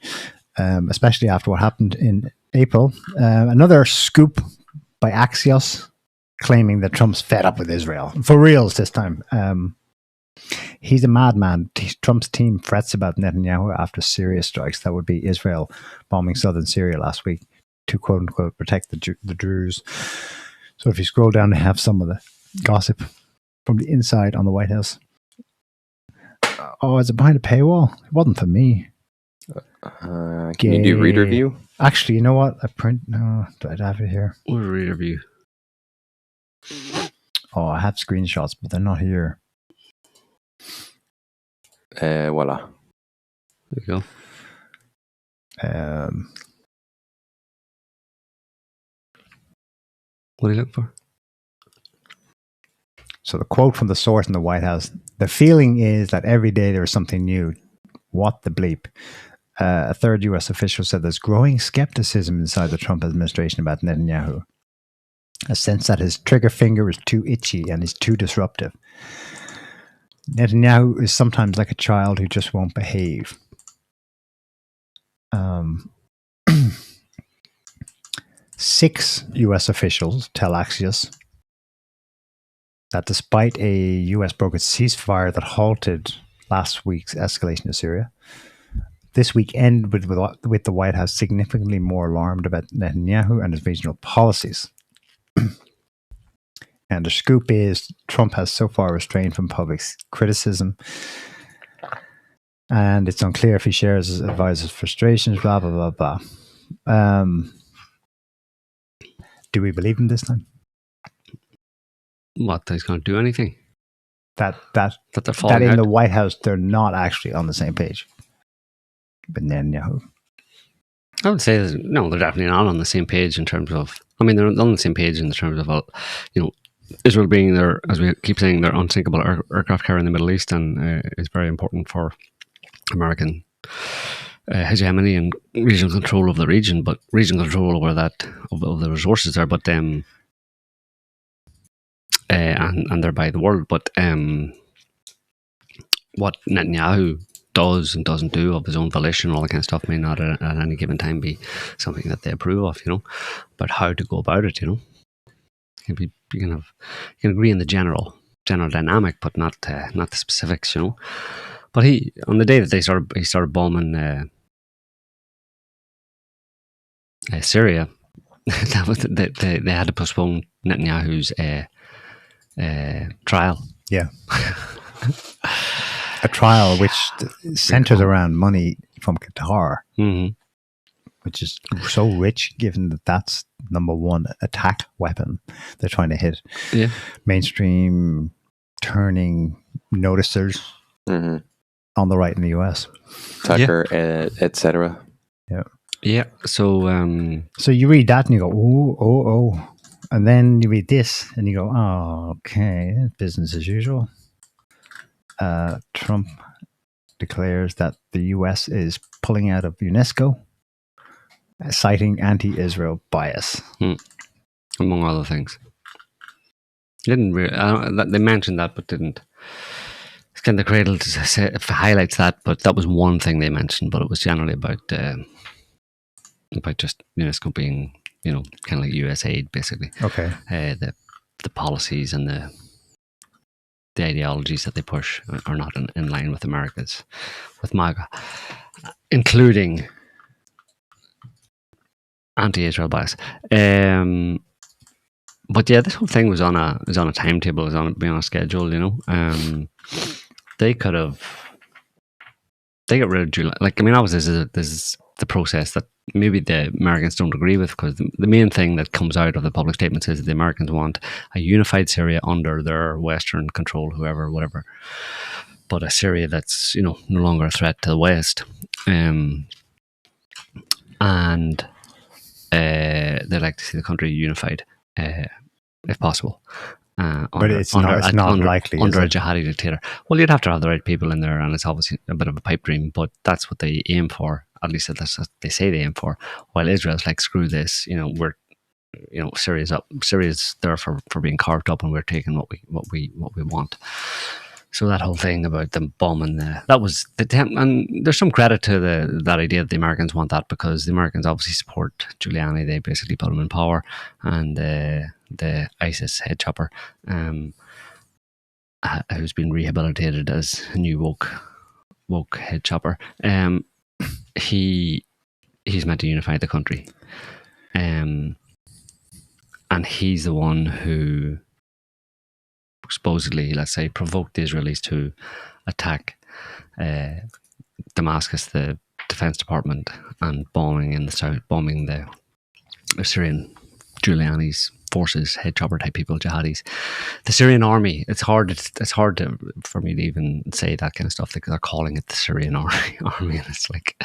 Especially after what happened in April. Another scoop by Axios claiming that Trump's fed up with Israel. For reals this time. He's a madman. Trump's team frets about Netanyahu after Syria strikes. That would be Israel bombing southern Syria last week to quote unquote protect the Druze. So if you scroll down, they have some of the gossip from the inside on the White House. Oh, is it behind a paywall? It wasn't for me. Can you do reader view? Actually, you know what? No, do I have it here? What reader view? Oh, I have screenshots, but they're not here. Voila. There you go. What are you looking for? So the quote from the source in the White House: "The feeling is that every day there is something new. What the bleep?" A third U.S. official said there's growing skepticism inside the Trump administration about Netanyahu. A sense that his trigger finger is too itchy and is too disruptive. Netanyahu is sometimes like a child who just won't behave. 6 U.S. officials tell Axios that despite a U.S. brokered ceasefire that halted last week's escalation of Syria, this week ended with the White House significantly more alarmed about Netanyahu and his regional policies. And the scoop is Trump has so far restrained from public criticism, and it's unclear if he shares his advisor's frustrations, blah, blah, blah, blah. Do we believe him this time? What, that he's going to do anything? That they're falling in out? the White House, they're not actually on the same page. But Netanyahu. I would say, no, they're definitely not on the same page in terms of, they're on the same page in terms of, Israel being their, as we keep saying, their unsinkable aircraft carrier in the Middle East, and is very important for American hegemony and regional control of the region, but regional control over that, of the resources there, but and thereby the world. But what Netanyahu does and doesn't do of his own volition, all that kind of stuff, may not at any given time be something that they approve of, but how to go about it, you can agree in the general dynamic, but not the specifics, But he, on the day that he started bombing Syria, that was they had to postpone Netanyahu's trial. Yeah. A trial which centers around money from Qatar, which is so rich, given that that's number one attack weapon they're trying to hit. Yeah. Mainstream turning noticers on the right in the US. Tucker, etc. Yeah. Yeah. So so you read that and you go, oh. And then you read this and you go, oh, okay, business as usual. Trump declares that the US is pulling out of UNESCO, citing anti-Israel bias. Among other things. Didn't really, they mentioned that, but didn't. It's kind of cradle to say, highlights that, but that was one thing they mentioned. But it was generally about just UNESCO being, kind of like US aid, basically. Okay. The policies and the ideologies that they push are not in line with with MAGA, including anti-Israel bias. But yeah, this whole thing was on a timetable, was on a schedule. They got rid of July. Obviously, this is the process that maybe the Americans don't agree with, because the main thing that comes out of the public statements is that the Americans want a unified Syria under their Western control, whatever. But a Syria that's no longer a threat to the West, and they like to see the country unified, if possible. But it's not likely under a jihadi dictator. Well, you'd have to have the right people in there, and it's obviously a bit of a pipe dream, but that's what they aim for. At least that's what they say they aim for. While Israel's like, screw this, we're, Syria's up. Syria's there for being carved up, and we're taking what we want. So that whole thing about them bombing that was the attempt, and there's some credit to that idea that the Americans want that, because the Americans obviously support Giuliani. They basically put him in power, and the ISIS head chopper, who's been rehabilitated as a new woke head chopper. He's meant to unify the country, and he's the one who supposedly, let's say, provoked the Israelis to attack Damascus, the Defense Department, and bombing in the south, bombing the Syrian Giuliani's forces, head chopper type people, jihadis. The Syrian army, it's hard for me to even say that kind of stuff, because they're calling it the Syrian army, and it's like,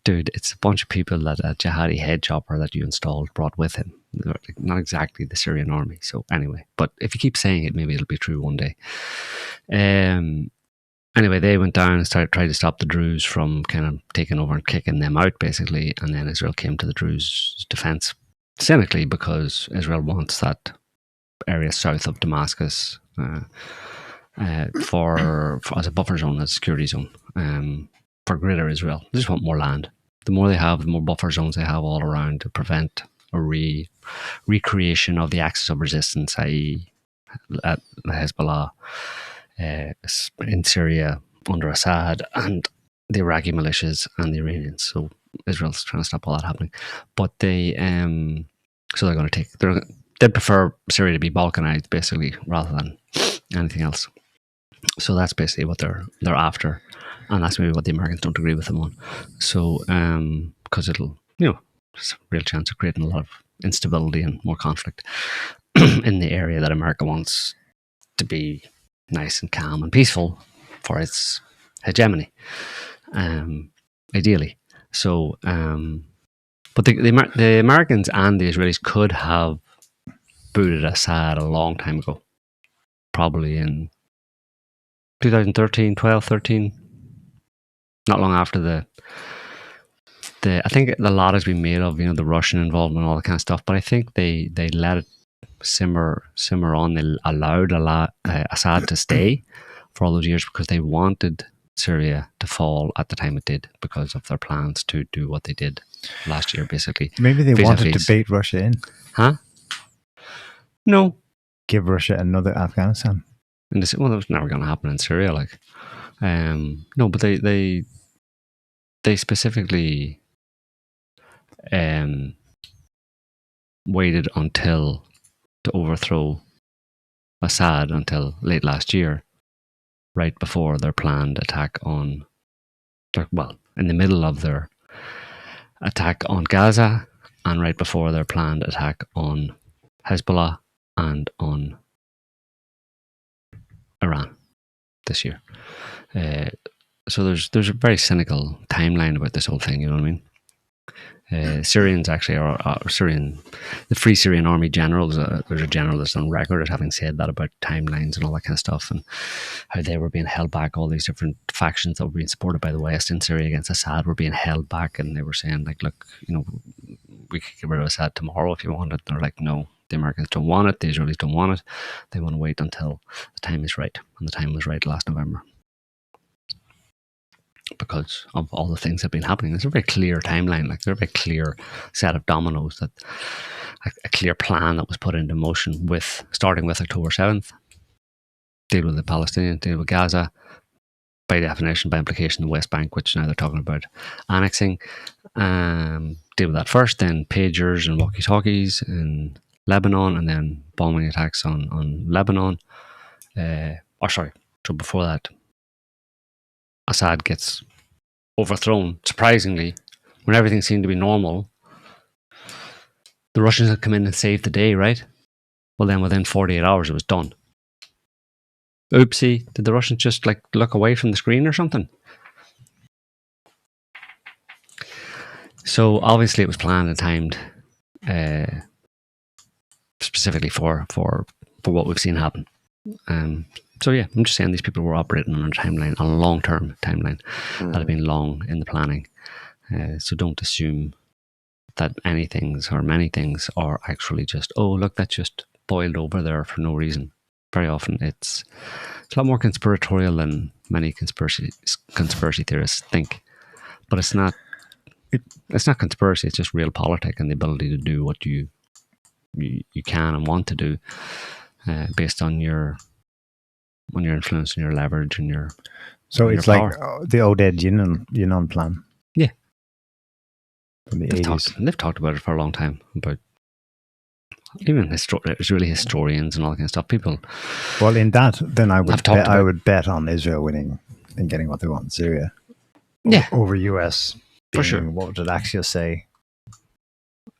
dude, it's a bunch of people that a jihadi head chopper that you installed brought with him. Not exactly the Syrian army. So anyway, but if you keep saying it, maybe it'll be true one day. Anyway, they went down and tried to stop the Druze from kind of taking over and kicking them out, basically. And then Israel came to the Druze defense, cynically, because Israel wants that area south of Damascus for as a buffer zone, as a security zone, for greater Israel. They just want more land. The more they have, the more buffer zones they have all around to prevent a recreation of the axis of resistance, i.e. at Hezbollah in Syria under Assad, and the Iraqi militias and the Iranians. So Israel's trying to stop all that happening. But they so they're going to they'd prefer Syria to be Balkanized, basically, rather than anything else. So that's basically what they're after, and that's maybe what the Americans don't agree with them on. So because it'll, there's a real chance of creating a lot of instability and more conflict in the area that America wants to be nice and calm and peaceful for its hegemony, ideally. So, but the Americans and the Israelis could have booted Assad a long time ago, probably in 2013, 12, 13, not long after the I think a lot has been made of, the Russian involvement and all that kind of stuff, but I think they let it simmer on. They allowed Assad to stay for all those years because they wanted Syria to fall at the time it did, because of their plans to do what they did last year, basically. Maybe they wanted to bait Russia in. Huh? No. Give Russia another Afghanistan. And that was never going to happen in Syria. No, but they specifically waited until to overthrow Assad until late last year, right before their planned attack on, in the middle of their attack on Gaza, and right before their planned attack on Hezbollah and on Iran this year. So there's a very cynical timeline about this whole thing, you know what I mean? Syrians actually the Free Syrian Army generals, there's a general that's on record as having said that about timelines and all that kind of stuff, and how they were being held back. All these different factions that were being supported by the West in Syria against Assad were being held back, and they were saying, like, look, we could get rid of Assad tomorrow if you want it. And they're like, no, the Americans don't want it, the Israelis don't want it. They want to wait until the time is right, and the time was right last November, because of all the things that have been happening. There's a very clear timeline, like there's a very clear set of dominoes, that a clear plan that was put into motion, starting with October 7th, deal with the Palestinians, deal with Gaza, by definition, by implication, the West Bank, which now they're talking about annexing. Deal with that first, then pagers and walkie-talkies in Lebanon, and then bombing attacks on Lebanon. So before that, Assad gets overthrown, surprisingly, when everything seemed to be normal. The Russians had come in and saved the day, right? Well, then within 48 hours, it was done. Oopsie, did the Russians just look away from the screen or something? So obviously it was planned and timed specifically for what we've seen happen. So yeah, I'm just saying these people were operating on a timeline, a long-term timeline that had been long in the planning. So don't assume that many things are actually just, oh, look, that just boiled over there for no reason. Very often it's a lot more conspiratorial than many conspiracy theorists think. But it's not conspiracy, it's just realpolitik, and the ability to do what you can and want to do based on your influence and your leverage and your it's power. Like the Oded Yinon plan. Yeah. From the They've 80s. talked about it for a long time, about even Israeli historians and all that kind of stuff. People. Well, in that, then I would bet on Israel winning and getting what they want in Syria. Yeah. Over US. For sure. What did Axios say?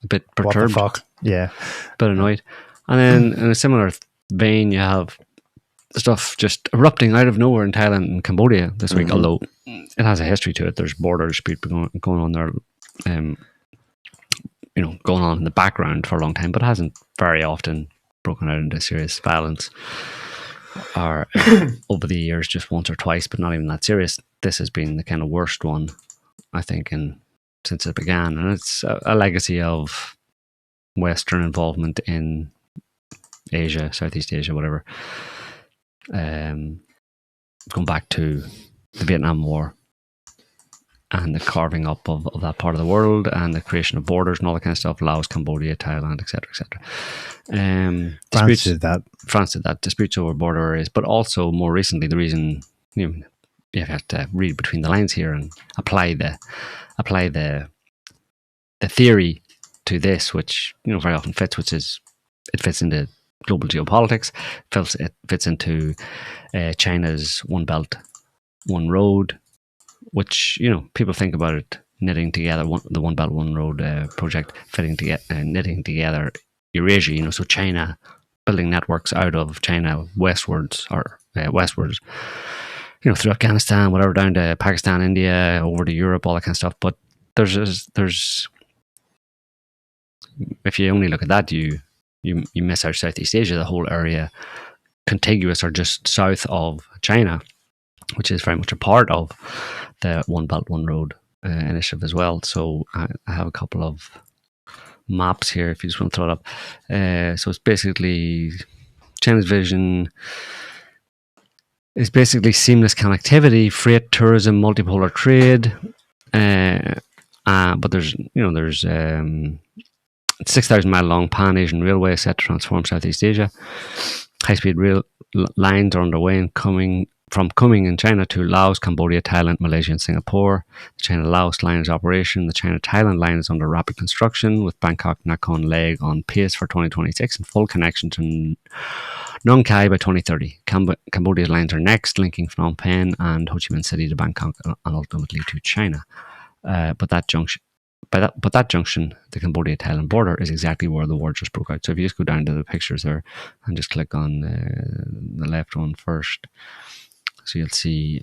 A bit perturbed. What the fuck? Yeah. A bit annoyed. And then in a similar vein, you have stuff just erupting out of nowhere in Thailand and Cambodia this week, although it has a history to it. There's border dispute going on there, going on in the background for a long time, but it hasn't very often broken out into serious violence or over the years, just once or twice, but not even that serious. This has been the kind of worst one, I think, since it began, and it's a legacy of Western involvement in Asia, Southeast Asia, whatever. Going back to the Vietnam War and the carving up of that part of the world and the creation of borders and all that kind of stuff, Laos, Cambodia, Thailand, etc., etc. France did that. France did that. Disputes over border areas, but also more recently, the reason you have to read between the lines here and apply the theory to this, which very often fits, which is it fits into global geopolitics. It fits into China's One Belt, One Road, which people think about it knitting together the One Belt, One Road project, knitting together Eurasia. So China building networks out of China westwards, through Afghanistan, whatever, down to Pakistan, India, over to Europe, all that kind of stuff. But there's if you only look at that, you miss out Southeast Asia, the whole area contiguous or just south of China, which is very much a part of the One Belt, One Road initiative as well. So I have a couple of maps here if you just want to throw it up. So it's basically China's vision is basically seamless connectivity, freight, tourism, multipolar trade. But there's 6,000 mile long pan-Asian railway set to transform Southeast Asia. High-speed rail lines are underway and coming from Kunming in China to Laos, Cambodia, Thailand, Malaysia, and Singapore. The China-Laos line is operation. The China-Thailand line is under rapid construction, with Bangkok Nakhon leg on pace for 2026 and full connection to Nong Khai by 2030. Cambodia's lines are next, linking Phnom Penh and Ho Chi Minh City to Bangkok and ultimately to China. But that junction, the Cambodia-Thailand border, is exactly where the war just broke out. So if you just go down to the pictures there and just click on the left one first, so you'll see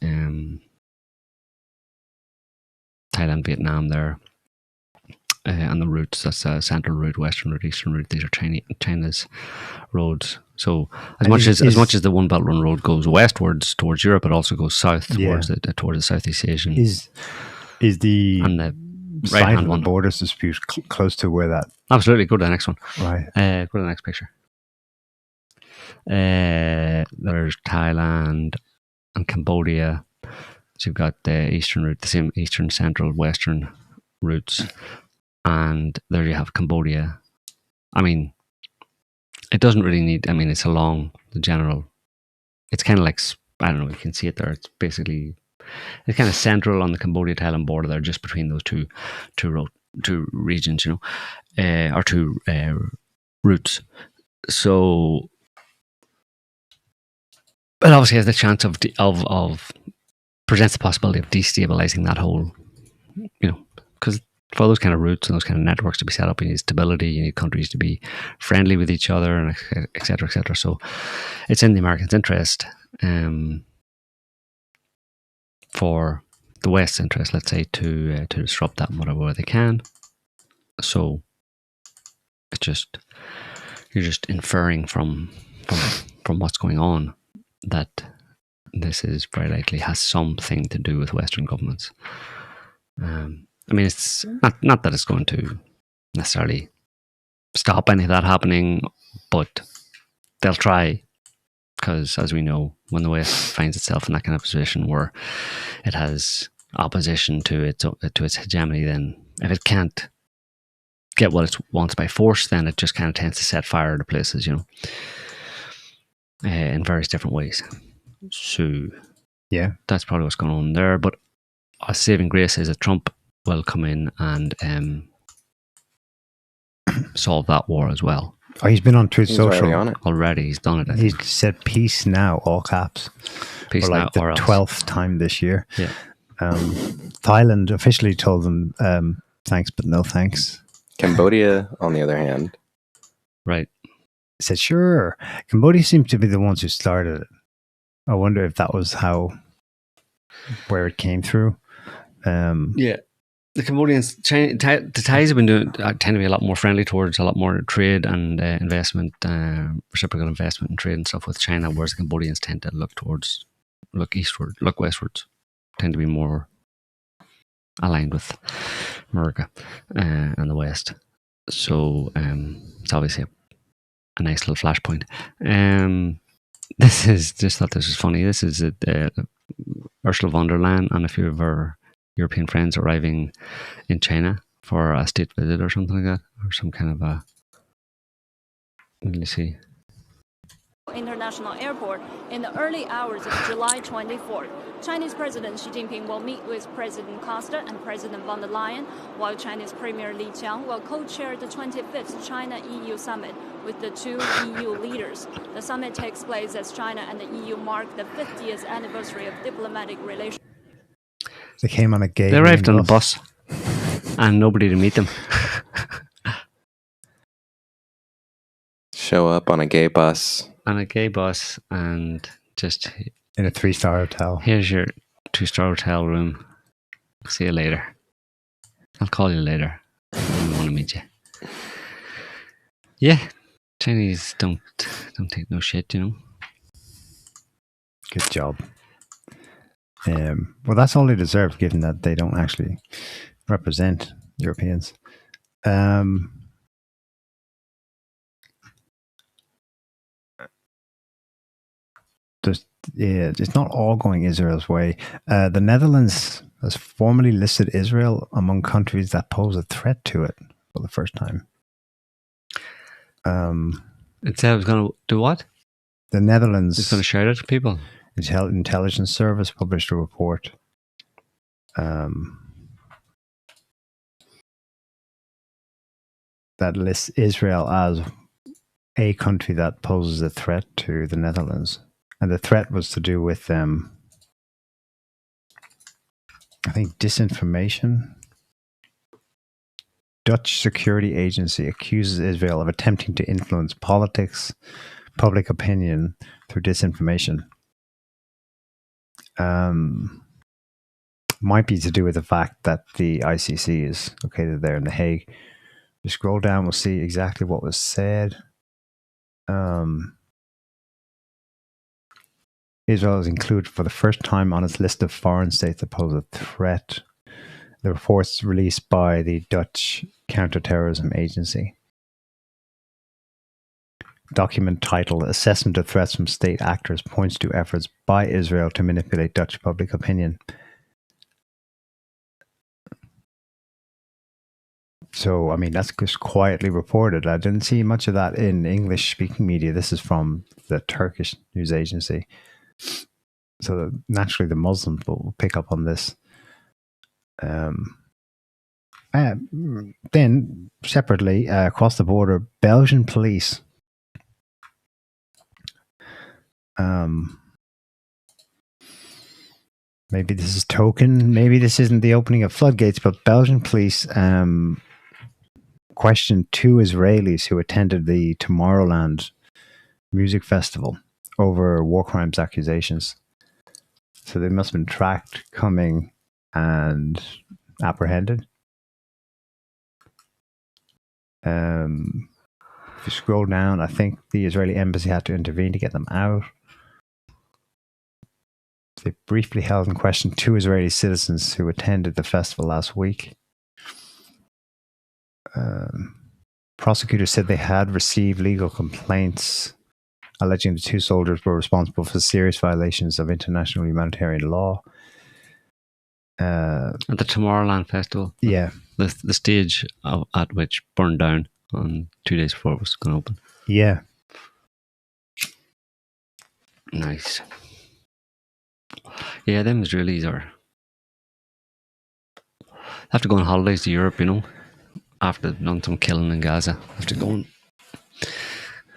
Thailand, Vietnam there, and the routes. That's Central Route, Western Route, Eastern Route. These are China's roads. So as much as the One Belt One Road goes westwards towards Europe, it also goes south towards the Southeast Asian. Is the right hand of one the borders dispute close to where that? Absolutely. Go to the next one. Right. Go to the next picture. There's Thailand and Cambodia. So you've got the Eastern route, the same Eastern, Central, Western routes. And there you have Cambodia. I mean, it doesn't really need, I mean, it's along the general, it's kind of like, I don't know, you can see it there. It's basically, it's kind of central on the Cambodia-Thailand border there, just between those two regions, you know, or two routes. So it obviously has the chance of presents the possibility of destabilizing that whole, you know, because for those kind of routes and those kind of networks to be set up, you need stability, you need countries to be friendly with each other, and et cetera, et cetera. So it's in the Americans' interest, for the West's interest, let's say, to disrupt that in whatever way they can. So it's you're just inferring from what's going on that this is very likely has something to do with Western governments. I mean, it's not that it's going to necessarily stop any of that happening, but they'll try, because as we know, when the West finds itself in that kind of position where it has opposition to its hegemony, then if it can't get what it wants by force, then it just kind of tends to set fire to places, you know, in various different ways. So yeah, that's probably what's going on there. But a saving grace is that Trump will come in and solve that war as well. Oh, he's been on Truth Social already. He's done it. He said peace now, all caps. Peace for like now, the or else. 12th time this year. Yeah. Thailand officially told them thanks, but no thanks. Cambodia, on the other hand, right, said sure. Cambodia seemed to be the ones who started it. I wonder if that was where it came through. Yeah. The Cambodians, the Thais have been tend to be a lot more friendly towards a lot more trade and investment, reciprocal investment and trade and stuff with China, whereas the Cambodians tend to look eastward, look westwards, tend to be more aligned with America and the West. So it's obviously a nice little flashpoint. Thought this was funny. This is Ursula von der Leyen and a few of her European friends arriving in China for a state visit or something like that, or some kind of a. Let me see. International Airport in the early hours of July 24th. Chinese President Xi Jinping will meet with President Costa and President von der Leyen, while Chinese Premier Li Qiang will co-chair the 25th China-EU summit with the two EU leaders. The summit takes place as China and the EU mark the 50th anniversary of diplomatic relations. They came on a gay. They arrived on a bus, and nobody to meet them. Show up on a gay bus. On a gay bus, and just in a 3-star hotel. Here's your 2-star hotel room. See you later. I'll call you later. I want to meet you. Yeah, Chinese don't take no shit, you know. Good job. Well, that's all they deserve, given that they don't actually represent Europeans. It's not all going Israel's way. The Netherlands has formally listed Israel among countries that pose a threat to it for the first time. It said it was going to do what? The Netherlands. It's going to shout at people. Intelligence Service published a report that lists Israel as a country that poses a threat to the Netherlands. And the threat was to do with, I think, disinformation. Dutch security agency accuses Israel of attempting to influence politics, public opinion through disinformation. Might be to do with the fact that the ICC is located there in The Hague. You scroll down, we'll see exactly what was said. Israel is included for the first time on its list of foreign states that pose a threat. The reports released by the Dutch Counterterrorism Agency. Document titled Assessment of Threats from State Actors points to efforts by Israel to manipulate Dutch public opinion. So, I mean, that's just quietly reported. I didn't see much of that in English-speaking media. This is from the Turkish news agency. So, naturally, the Muslims will pick up on this. Then, separately, across the border, Belgian police maybe this is token, maybe this isn't the opening of floodgates, but Belgian police questioned 2 Israelis who attended the Tomorrowland music festival over war crimes accusations. So they must have been tracked, coming, and apprehended. If you scroll down, I think the Israeli embassy had to intervene to get them out. They briefly held in question 2 Israeli citizens who attended the festival last week. Prosecutors said they had received legal complaints alleging the 2 soldiers were responsible for serious violations of international humanitarian law. At the Tomorrowland Festival. Yeah. The stage at which burned down on 2 days before it was going to open. Yeah. Nice. Yeah, them Israelis have to go on holidays to Europe, you know, after they've done some killing in Gaza. Have to go and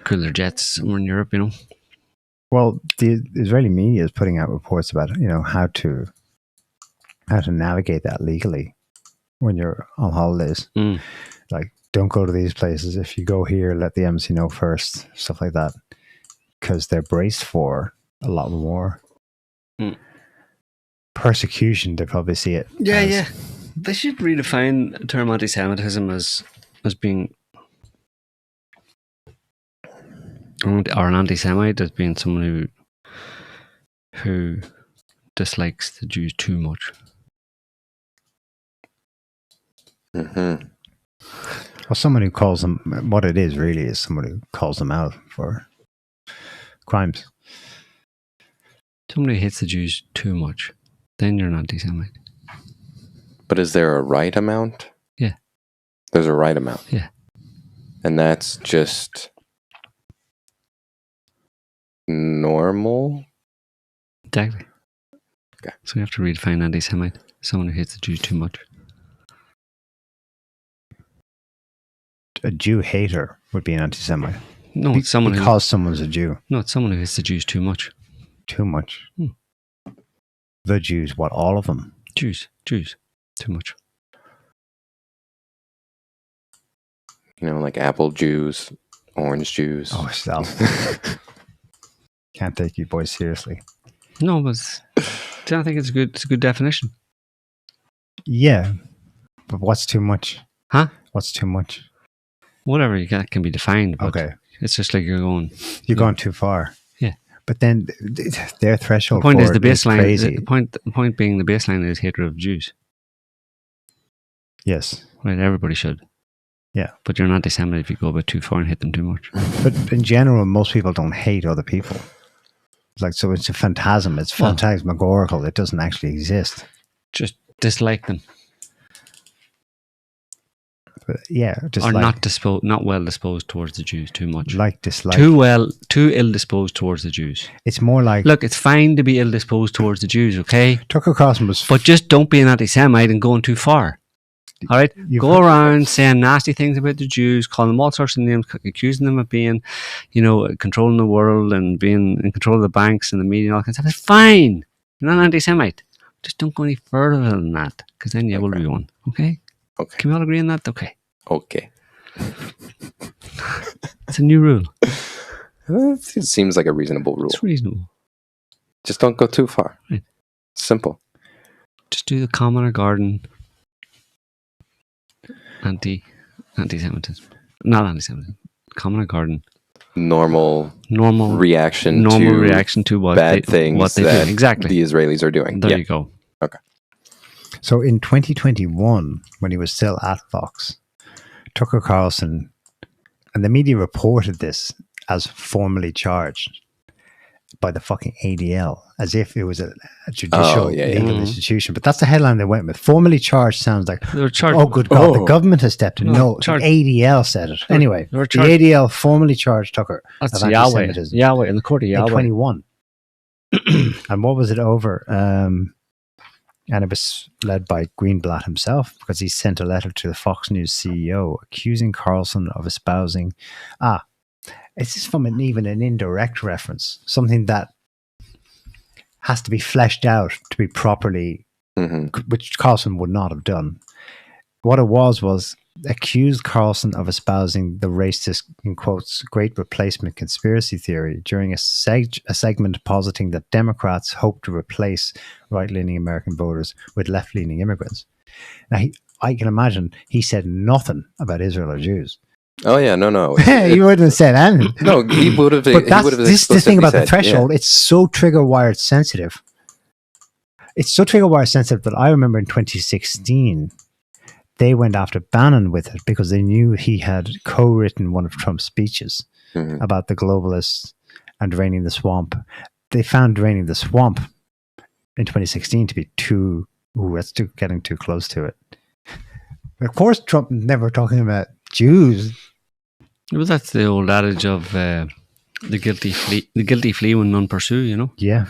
cool their jets somewhere in Europe, you know. Well, the Israeli media is putting out reports about, you know, how to navigate that legally when you're on holidays. Like, don't go to these places. If you go here, let the embassy know first, stuff like that, because they're braced for a lot more persecution. They probably see it. Yeah. They should redefine the term anti-Semitism as being, or an anti-Semite as being someone who dislikes the Jews too much. Mm-hmm. Well, someone who calls them, what it is really is someone who calls them out for crimes. Somebody who hates the Jews too much, then you're an anti-Semite. But is there a right amount? Yeah. There's a right amount. Yeah. And that's just normal? Exactly. Okay. So we have to redefine anti-Semite. Someone who hates the Jews too much. A Jew hater would be an anti-Semite. No, it's someone because someone's a Jew. No, it's someone who hates the Jews too much. Too much. The Jews, what? All of them? Jews, too much. You know, like apple Jews, orange Jews. Oh, stop. Can't take you boys seriously. No, but I think it's a good definition. Yeah, but what's too much? Huh? What's too much? Whatever you got can be defined. But okay. It's just like you're going too far. Yeah. But then their threshold. The point is the baseline. Crazy. The point being the baseline is hatred of Jews. Yes. Right. Everybody should. Yeah. But you're an anti-Semite if you go a bit too far and hate them too much. But in general, most people don't hate other people. So it's a phantasm. It's phantasmagorical. It doesn't actually exist. Just dislike them. but yeah, just Or like not well disposed towards the Jews too much. dislike. Too ill disposed towards the Jews. It's more like, Look, it's fine to be ill disposed towards the Jews, okay? Tucker Carlson was, But just don't be an anti-Semite and going too far. All right, go around saying nasty things about the Jews, calling them all sorts of names, accusing them of being, controlling the world and being in control of the banks and the media and all that kind of stuff. It's fine. You're not an anti-Semite. Just don't go any further than that, because then you will be one. Okay? Okay. Can we all agree on that? Okay. Okay. It's a new rule. It seems like a reasonable rule. It's reasonable. Just don't go too far. Right. Simple. Just do the common or garden anti-Semitism. Not anti-Semitism. Common or garden. Normal reaction to what bad things what they that do. Exactly. the Israelis are doing. There you go. Okay. so in 2021, when he was still at Fox, Tucker Carlson, and the media reported this as formally charged by the fucking ADL, as if it was a judicial legal institution. But that's the headline they went with. Formally charged sounds like, They were charged. oh, good God, the government has stepped in. No, the ADL said it. Anyway, the ADL formally charged Tucker That's of Yahweh. anti-Semitism Yahweh, in the court of in Yahweh. 21. And what was it over? And it was led by Greenblatt himself, because he sent a letter to the Fox News CEO accusing Carlson of espousing... It's just from even an indirect reference, something that has to be fleshed out to be properly, which Carlson would not have done. What it was accused Carlson of espousing the racist, in quotes, great replacement conspiracy theory during a segment positing that Democrats hope to replace right-leaning American voters with left-leaning immigrants. Now, I can imagine he said nothing about Israel or Jews. Oh yeah, no. He wouldn't have said anything. No, he would have. But this the thing about the threshold. Yeah. It's so trigger wired sensitive. It's so trigger wired sensitive that I remember in 2016, they went after Bannon with it because they knew he had co-written one of Trump's speeches about the globalists and draining the swamp. They found draining the swamp in 2016 to be getting too close to it. But of course, Trump never talking about Jews. Well, that's the old adage of the guilty flee when none pursue, Yeah.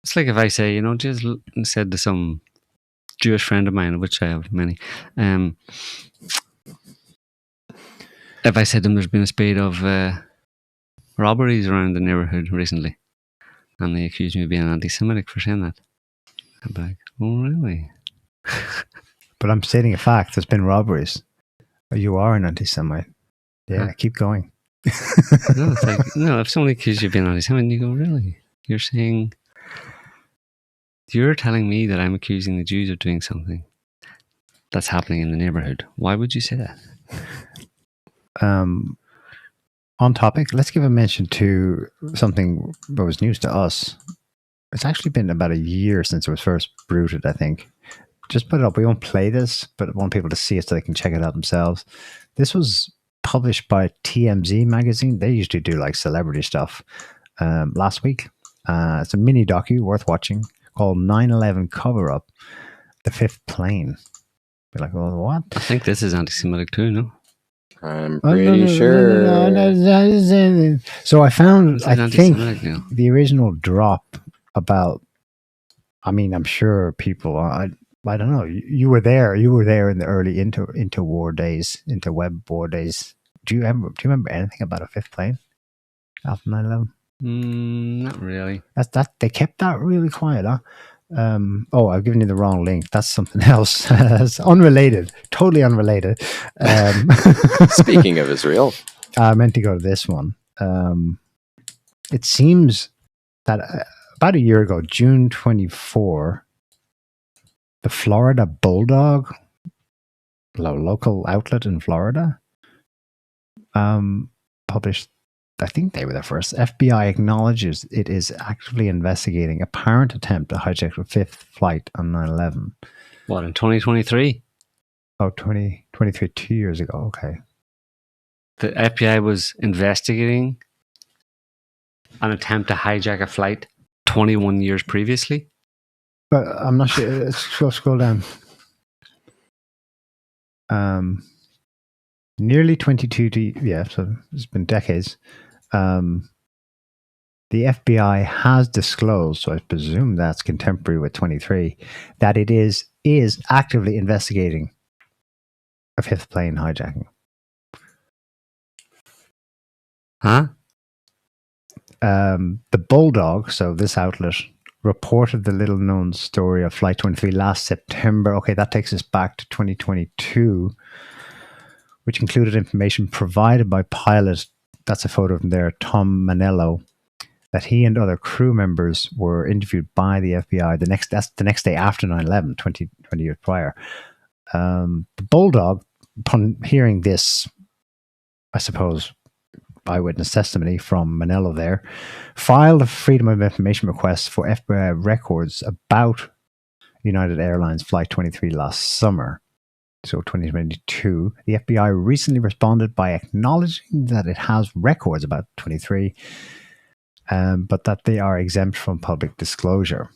It's like if I say, just said to some Jewish friend of mine, which I have many, if I said to them there's been a spate of robberies around the neighbourhood recently, and they accused me of being anti-Semitic for saying that, I'd be like, oh really? But I'm stating a fact. There's been robberies. You are an anti-Semite. Yeah, keep going. No, it's like, if somebody accuses you of being anti-Semite, you go, really? You're telling me that I'm accusing the Jews of doing something that's happening in the neighborhood. Why would you say that? On topic, let's give a mention to something that was news to us. It's actually been about a year since it was first bruited, I think. Just put it up. We won't play this, but I want people to see it so they can check it out themselves. This was published by TMZ magazine. They usually do like celebrity stuff. Last week, it's a mini docu worth watching called 9/11 Cover Up: The Fifth Plane. Be like, well, what? I think this is anti-Semitic too, no? I'm pretty sure. No. So I found, I think, now. the original drop about. I mean, I'm sure people. I don't know. You were there. You were there in the early interweb war days. Do you remember anything about a fifth plane after 9/11? Not really. They kept that really quiet, huh? I've given you the wrong link. That's something else. It's unrelated. Totally unrelated. Speaking of Israel, I meant to go to this one. It seems that about a year ago, June 24. The Florida Bulldog, a local outlet in Florida, published, I think they were the first. FBI acknowledges it is actively investigating apparent attempt to hijack the fifth flight on 9/11. What, in 2023? Oh, 2023, 2 years ago. Okay. The FBI was investigating an attempt to hijack a flight 21 years previously? But I'm not sure. Scroll down. nearly 22 so it's been decades. The FBI has disclosed, so I presume that's contemporary with 23, that it is actively investigating a fifth plane hijacking. Huh? The Bulldog, so this outlet, reported the little-known story of Flight 23 last September. Okay, that takes us back to 2022, which included information provided by pilot, that's a photo of him there, Tom Manello, that he and other crew members were interviewed by the FBI that's the next day after 9/11, 20 years prior. The Bulldog, upon hearing this, I suppose, eyewitness testimony from Manello there, filed a Freedom of Information request for FBI records about United Airlines Flight 23 last summer. So 2022. The FBI recently responded by acknowledging that it has records about 23, but that they are exempt from public disclosure.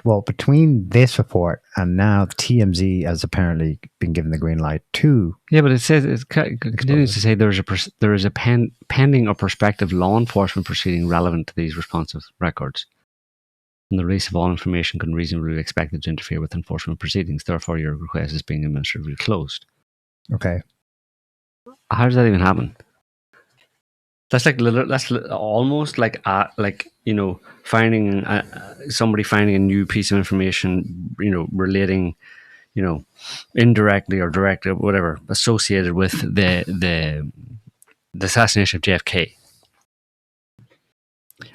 Well, between this report and now TMZ has apparently been given the green light too. Yeah, but it continues to say there is a pending or prospective law enforcement proceeding relevant to these responsive records. And the release of all information can reasonably be expected to interfere with enforcement proceedings. Therefore, your request is being administratively closed. Okay. How does that even happen? That's almost like finding somebody finding a new piece of information, relating, indirectly or directly, whatever, associated with the assassination of JFK.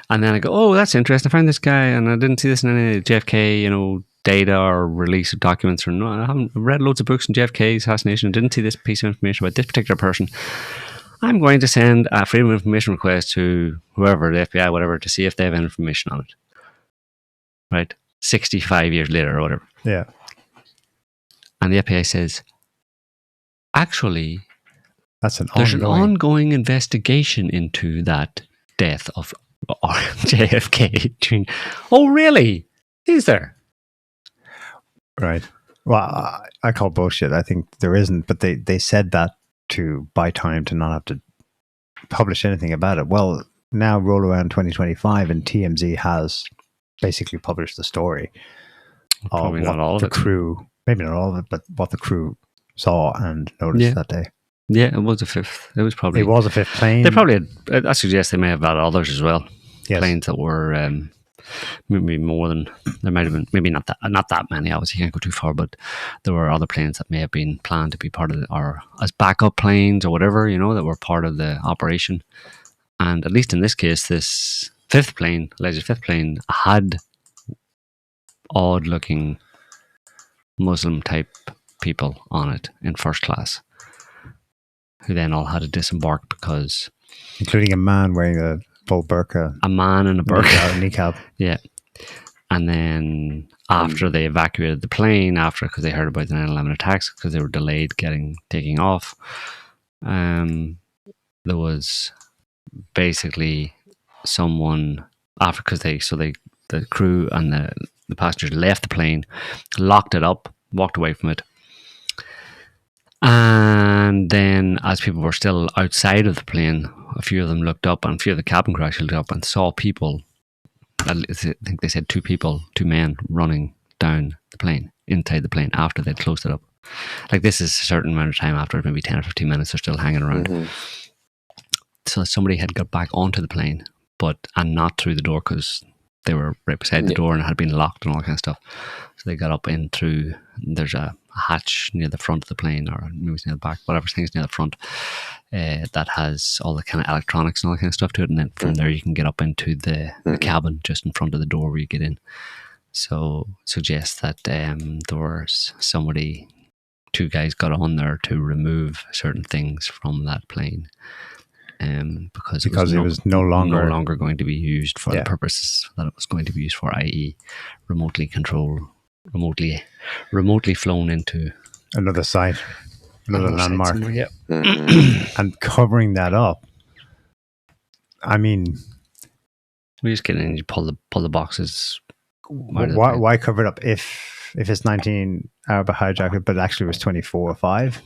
And then I go, oh, that's interesting. I found this guy, and I didn't see this in any JFK, data or release of documents or no. I haven't read loads of books on JFK assassination. Didn't see this piece of information about this particular person. I'm going to send a Freedom of Information request to whoever, the FBI, whatever, to see if they have any information on it. Right? 65 years later or whatever. Yeah. And the FBI says, actually, there's an ongoing investigation into that death of JFK. Oh, really? Is there? Right. Well, I call bullshit. I think there isn't, but they said that to buy time to not have to publish anything about it. Well, now roll around 2025 and TMZ has basically published the story Probably of not all of the it. crew, maybe not all of it, but what the crew saw and noticed that day. Yeah, it was a fifth. It was a fifth plane. They probably had, I suggest they may have had others as well. Yes. Planes that were maybe more than, there might have been, maybe not that many, obviously you can't go too far, but there were other planes that may have been planned to be part of or as backup planes or whatever, that were part of the operation. And at least in this case, this alleged fifth plane, had odd looking Muslim type people on it in first class, who then all had to disembark because, including a man wearing a full burqa. A man in a burqa. Niqab. Yeah. And then after they evacuated the plane, because they heard about the 9/11 attacks, because they were delayed taking off, there was basically someone because the crew and the passengers left the plane, locked it up, walked away from it. And then as people were still outside of the plane, a few of them looked up, and a few of the cabin crew actually looked up and saw people. I think they said two men running down the plane, inside the plane, after they'd closed it up. Like, this is a certain amount of time after, maybe 10 or 15 minutes, they're still hanging around. Mm-hmm. So somebody had got back onto the plane, and not through the door, because they were right beside the door and it had been locked and all that kind of stuff. So they got up in through, there's a hatch near the front of the plane, or maybe it's near the back, whatever thing's near the front, that has all the kind of electronics and all that kind of stuff to it. And then from there you can get up into the cabin just in front of the door where you get in. So suggests that there was two guys got on there to remove certain things from that plane. Because it was no longer going to be used for the purposes that it was going to be used for, i.e. remotely flown into another site, another landmark. Yeah. And covering that up, I mean, we just get in, you pull the boxes. Why cover it up if it's 19 hour hijacker, but actually it was 24 or 5?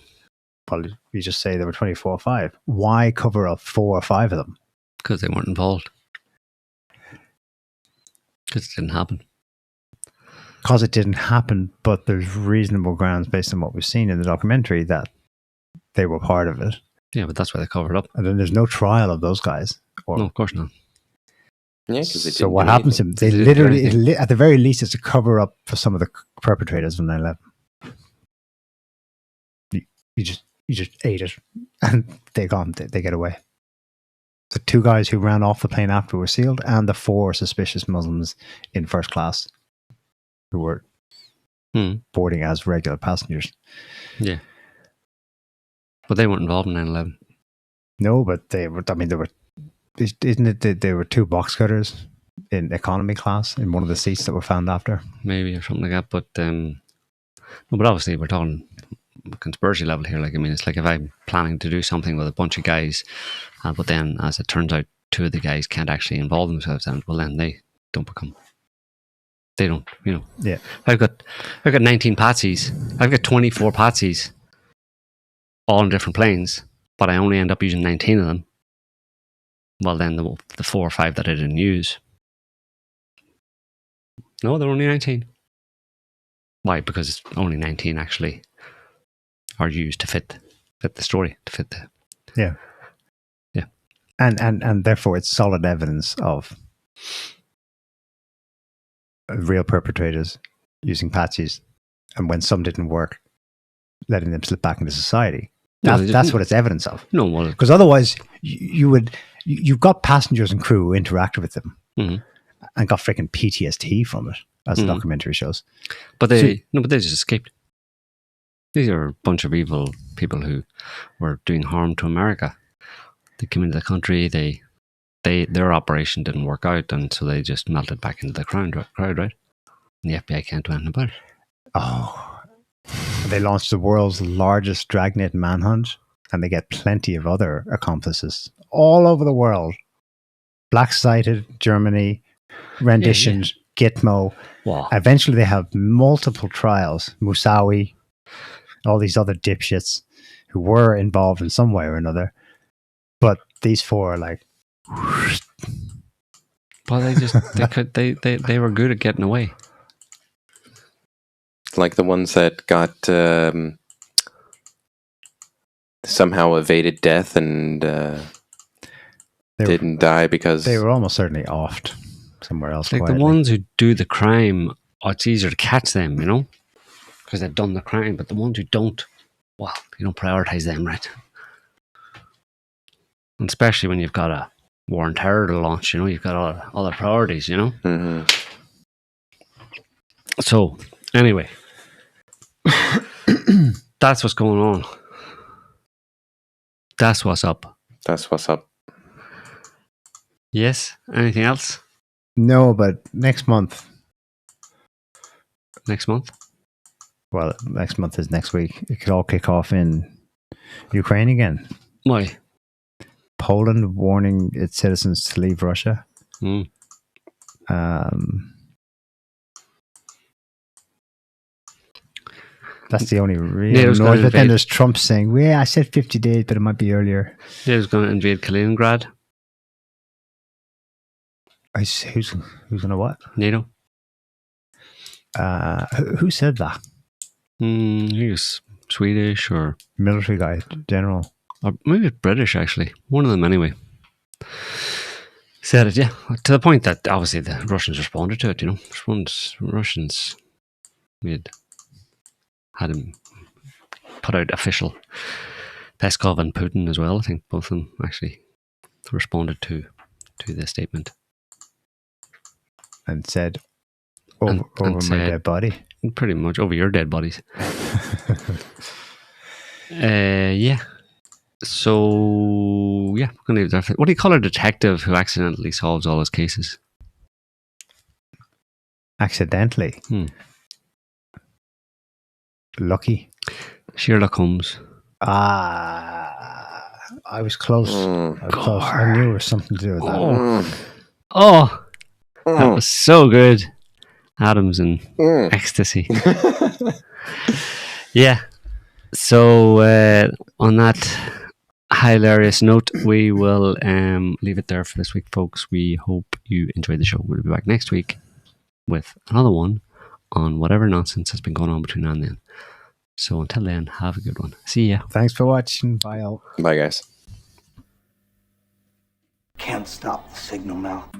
well, you just say there were 24 or 5. Why cover up 4 or 5 of them? Because they weren't involved. Because it didn't happen. Because it didn't happen, but there's reasonable grounds based on what we've seen in the documentary that they were part of it. Yeah, but that's why they covered up. And then there's no trial of those guys. No, of course not. Yeah, because so what happens to them? They literally, at the very least, it's a cover up for some of the perpetrators of 9/11. You just ate it, and they're gone. They get away. The 2 guys who ran off the plane after were sealed, and the 4 suspicious Muslims in first class who were boarding as regular passengers. Yeah. But they weren't involved in 9/11. No, but they were. I mean, they were. Isn't it that there were 2 box cutters in economy class in one of the seats that were found after? Maybe, or something like that. But no, but obviously we're talking conspiracy level here. Like, I mean, it's like if I'm planning to do something with a bunch of guys, but then as it turns out, 2 of the guys can't actually involve themselves, and well, then they don't, you know. Yeah. I've got 19 patsies. I've got 24 patsies, all on different planes, but I only end up using 19 of them. Well, then the 4 or 5 that I didn't use. No, they're only 19. Why? Because it's only 19 actually are used to fit the story, to fit the... Yeah. Yeah. And therefore it's solid evidence of real perpetrators using patsies, and when some didn't work, letting them slip back into society. That's what it's evidence of. No, well... Because otherwise you've got passengers and crew who interacted with them and got freaking PTSD from it, as the documentary shows. But they just escaped. These are a bunch of evil people who were doing harm to America. They came into the country, their operation didn't work out, and so they just melted back into the crowd, right? And the FBI can't do anything about it. Oh. They launched the world's largest dragnet manhunt, and they get plenty of other accomplices all over the world. Black-sighted, Germany, renditions, Gitmo. Wow. Eventually they have multiple trials. Musawi, all these other dipshits who were involved in some way or another. But these 4 are like... Well, they were good at getting away. Like the ones that got somehow evaded death and didn't die because... They were almost certainly offed somewhere else. Like quietly. the ones who do the crime, it's easier to catch them, you know? Because they've done the crime. But the ones who don't, well, you don't prioritize them, right? And especially when you've got a war on terror to launch, you know? You've got all the priorities, you know? Mm-hmm. So, anyway. That's what's going on. That's what's up. That's what's up. Yes? Anything else? No, but next month. Next month? Well, next month is next week. It could all kick off in Ukraine again. Why? Poland warning its citizens to leave Russia. That's the only real noise. But then there's Trump saying, "Yeah, I said 50 days, but it might be earlier." NATO's going to invade Kaliningrad. Who's going to what? NATO. Who said that? He was Swedish or military guy, general, or maybe British. Actually, one of them anyway. Said it, yeah, to the point that obviously the Russians responded to it. You know, Russians had him put out official Peskov and Putin as well. I think both of them actually responded to the statement and said, over my dead body. Pretty much over your dead bodies. Yeah. So, yeah, we're going to leave it there. What do you call a detective who accidentally solves all his cases? Accidentally? Sherlock Lucky. Holmes. I was close. I knew it was something to do with that. That was so good. Adams and ecstasy. Yeah. So on that hilarious note, we will leave it there for this week, folks. We hope you enjoyed the show. We'll be back next week with another one on whatever nonsense has been going on between now and then. So until then, have a good one. See ya. Thanks for watching. Bye all. Bye, guys. Can't stop the signal now.